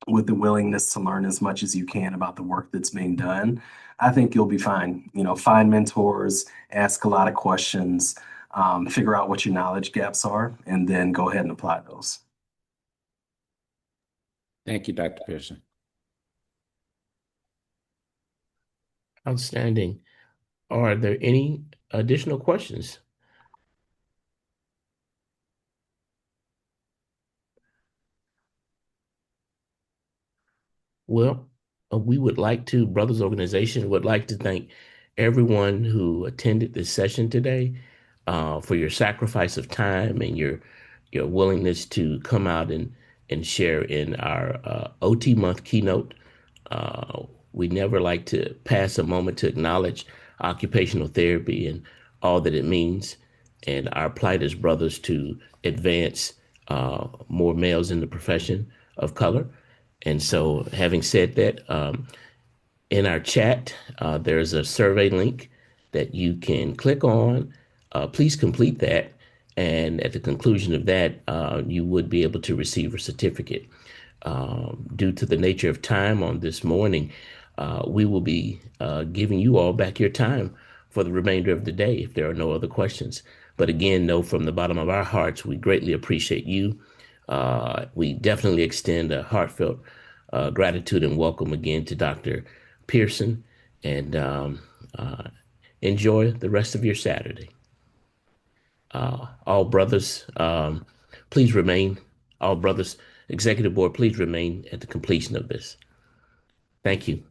with the willingness to learn as much as you can about the work that's being done, I think you'll be fine. Find mentors, ask a lot of questions, figure out what your knowledge gaps are, and then go ahead and apply those. Thank you, Dr. Pearson. Outstanding. Are there any additional questions? Well, we would like to, Brothers Organization would like to thank everyone who attended this session today, for your sacrifice of time and your willingness to come out and share in our OT month keynote. We never like to pass a moment to acknowledge occupational therapy and all that it means, and our plight as brothers to advance more males in the profession of color. And so, having said that, in our chat, there's a survey link that you can click on. Please complete that. And at the conclusion of that, you would be able to receive a certificate. Due to the nature of time on this morning, we will be giving you all back your time for the remainder of the day if there are no other questions. But again, know from the bottom of our hearts, we greatly appreciate you We definitely extend a heartfelt gratitude and welcome again to Dr. Pearson, and enjoy the rest of your Saturday. All brothers, please remain, all brothers, executive board, please remain at the completion of this. Thank you.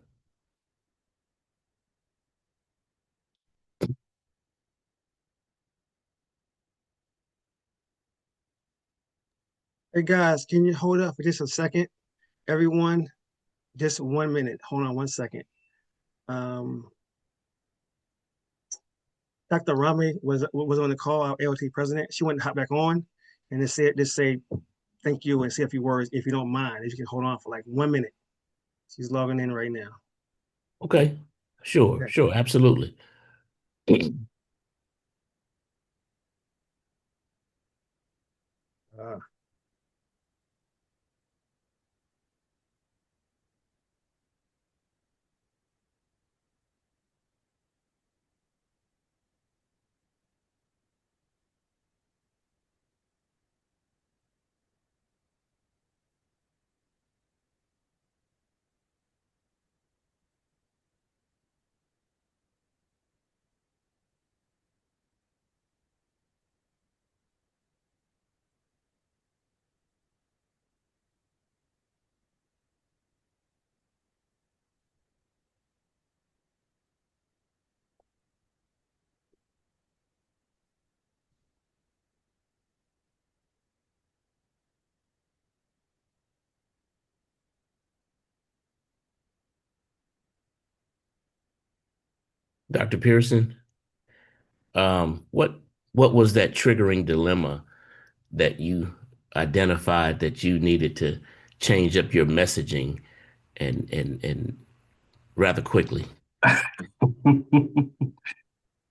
Hey guys, can you hold up for just a second? Everyone, just 1 minute. Hold on 1 second. Um, Dr. Rami was on the call, our LT president. She went to hop back on and just say thank you and say a few words if you don't mind. If you can hold on for like 1 minute. She's logging in right now. Okay, sure, Okay. sure, absolutely. Uh, Dr. Pearson, what was that triggering dilemma that you identified that you needed to change up your messaging and rather quickly?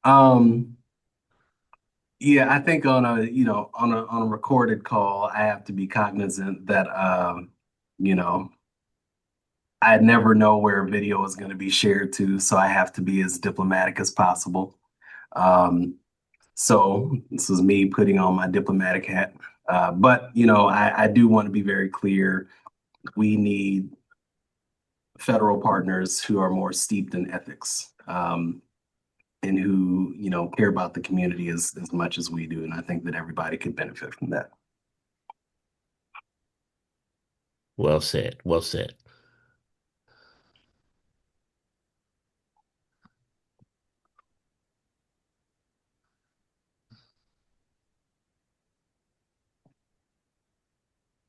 Um, yeah, I think on a, on a recorded call, I have to be cognizant that, you know, I never know where a video is going to be shared to, so I have to be as diplomatic as possible. Um, so this is me putting on my diplomatic hat. But, I do want to be very clear. We need federal partners who are more steeped in ethics, and who, care about the community as much as we do. And I think that everybody could benefit from that. Well said, well said.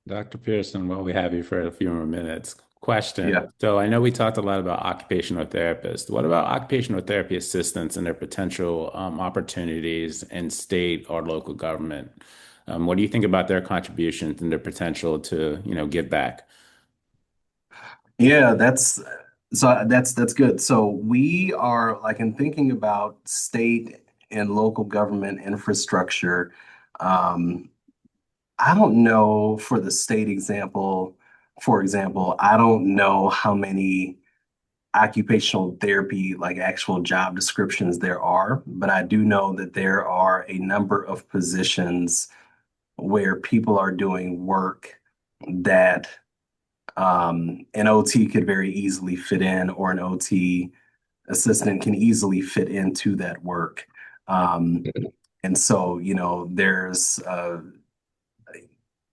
Dr. Pearson, while we have you for a few more minutes, question. Yeah. So I know we talked a lot about occupational therapists. What about occupational therapy assistants and their potential opportunities in state or local government? What do you think about their contributions and their potential to, give back? Yeah, that's good. So we are like in thinking about state and local government infrastructure. Um, I don't know for the state example, for example, I don't know how many occupational therapy, like actual job descriptions there are, but I do know that there are a number of positions where people are doing work that an OT could very easily fit in, or an OT assistant can easily fit into that work. Um, and so, there's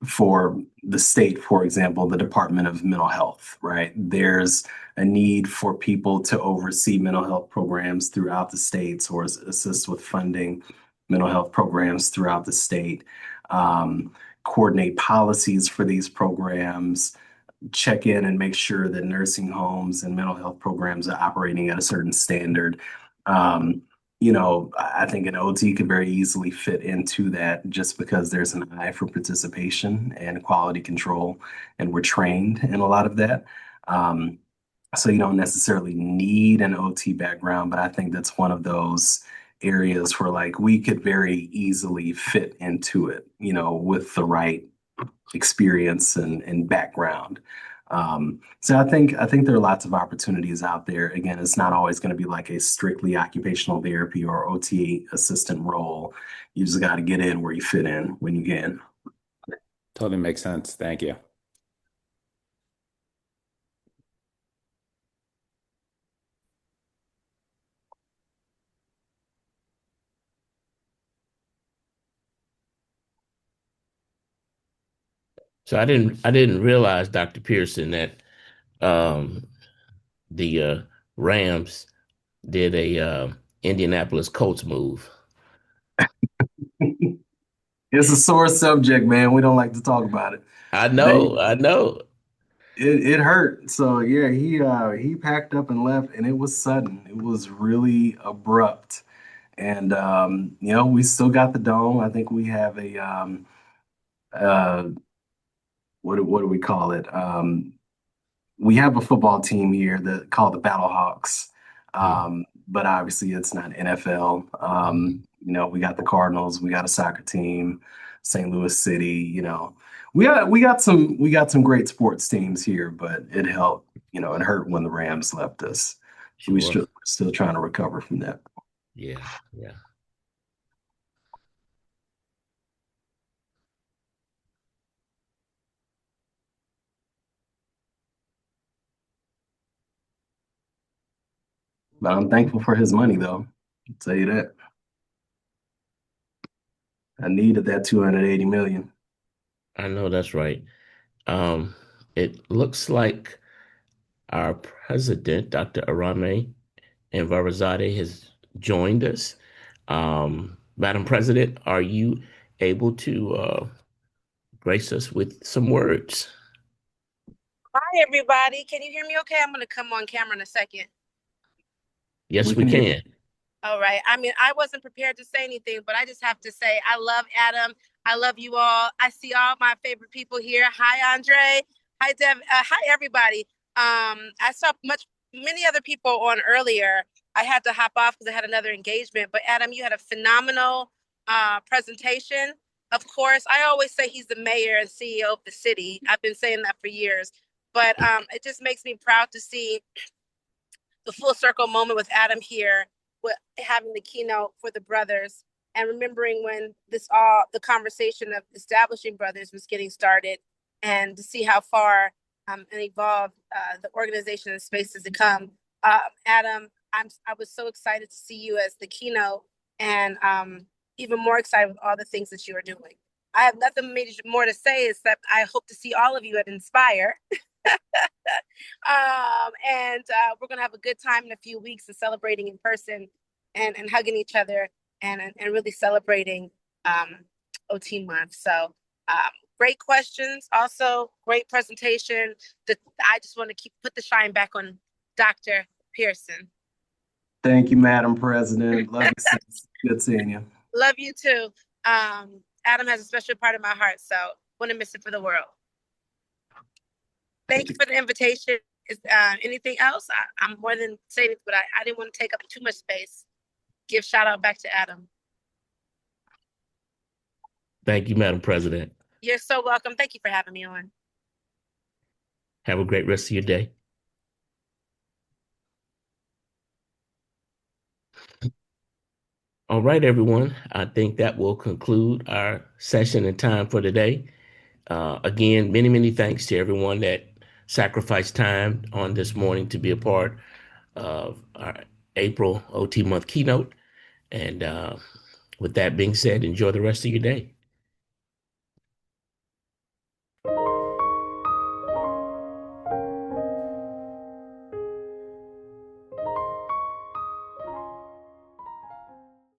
for the state, for example, the Department of Mental Health, right? There's a need for people to oversee mental health programs throughout the states, or assist with funding mental health programs throughout the state, coordinate policies for these programs, check in and make sure that nursing homes and mental health programs are operating at a certain standard. Um, I think an OT could very easily fit into that, just because there's an eye for participation and quality control, and we're trained in a lot of that. Um, so you don't necessarily need an OT background, but I think that's one of those areas where like we could very easily fit into it, with the right experience and background. So I think there are lots of opportunities out there. Again, it's not always going to be like a strictly occupational therapy or OT assistant role. You just got to get in where you fit in when you can. Totally makes sense. Thank you. So I didn't realize, Dr. Pearson, that um, the Rams did a Indianapolis Colts move. It's a sore subject, man. We don't like to talk about it. I They know, I know. it hurt. So yeah, he packed up and left, and it was sudden. It was really abrupt. And we still got the dome. I think we have a uh what do we call it? We have a football team here that called the Battlehawks. Mhm. But obviously it's not NFL. Mhm. We got the Cardinals, we got a soccer team, St. Louis City, we got some great sports teams here, but it helped, it hurt when the Rams left us. We Sure. still trying to recover from that. Yeah, yeah. But I'm thankful for his money though. I'll tell you that. I needed that 280 million. I know that's right. Um, it looks like our president, Dr. Arame and Varazade, has joined us. Madam President, are you able to grace us with some words? Hi, everybody. Can you hear me okay? I'm going to come on camera in a second. Yes, We we can hear can. All right. I mean, I wasn't prepared to say anything, but I just have to say I love Adam. I love you all. I see all my favorite people here. Hi, Andre. Hi, Dev. Hi, everybody. I saw many other people on earlier. I had to hop off because I had another engagement. But Adam, you had a phenomenal presentation. Of course, I always say he's the mayor and CEO of the city. I've been saying that for years. But it just makes me proud to see the full circle moment with Adam here, with having the keynote for the brothers and remembering when the conversation of establishing brothers was getting started, and to see how far and evolved the organization and space has become. Adam, I was so excited to see you as the keynote, and even more excited with all the things that you are doing. I have nothing more to say except I hope to see all of you at Inspire. And we're gonna have a good time in a few weeks and celebrating in person, and hugging each other, and really celebrating OT month. So great questions, also great presentation. I just want to put the shine back on Dr. Pearson. Thank you, Madam President. Love you, sis. Good seeing you. Love you too. Adam has a special part of my heart, so wouldn't miss it for the world. Thank you for the invitation. Is anything else? I'm more than saying it, but I didn't want to take up too much space. Give shout out back to Adam. Thank you, Madam President. You're so welcome. Thank you for having me on. Have a great rest of your day. All right, everyone. I think that will conclude our session and time for today. Again, many, many thanks to everyone that sacrificed time on this morning to be a part of our April OT month keynote. And with that being said, enjoy the rest of your day.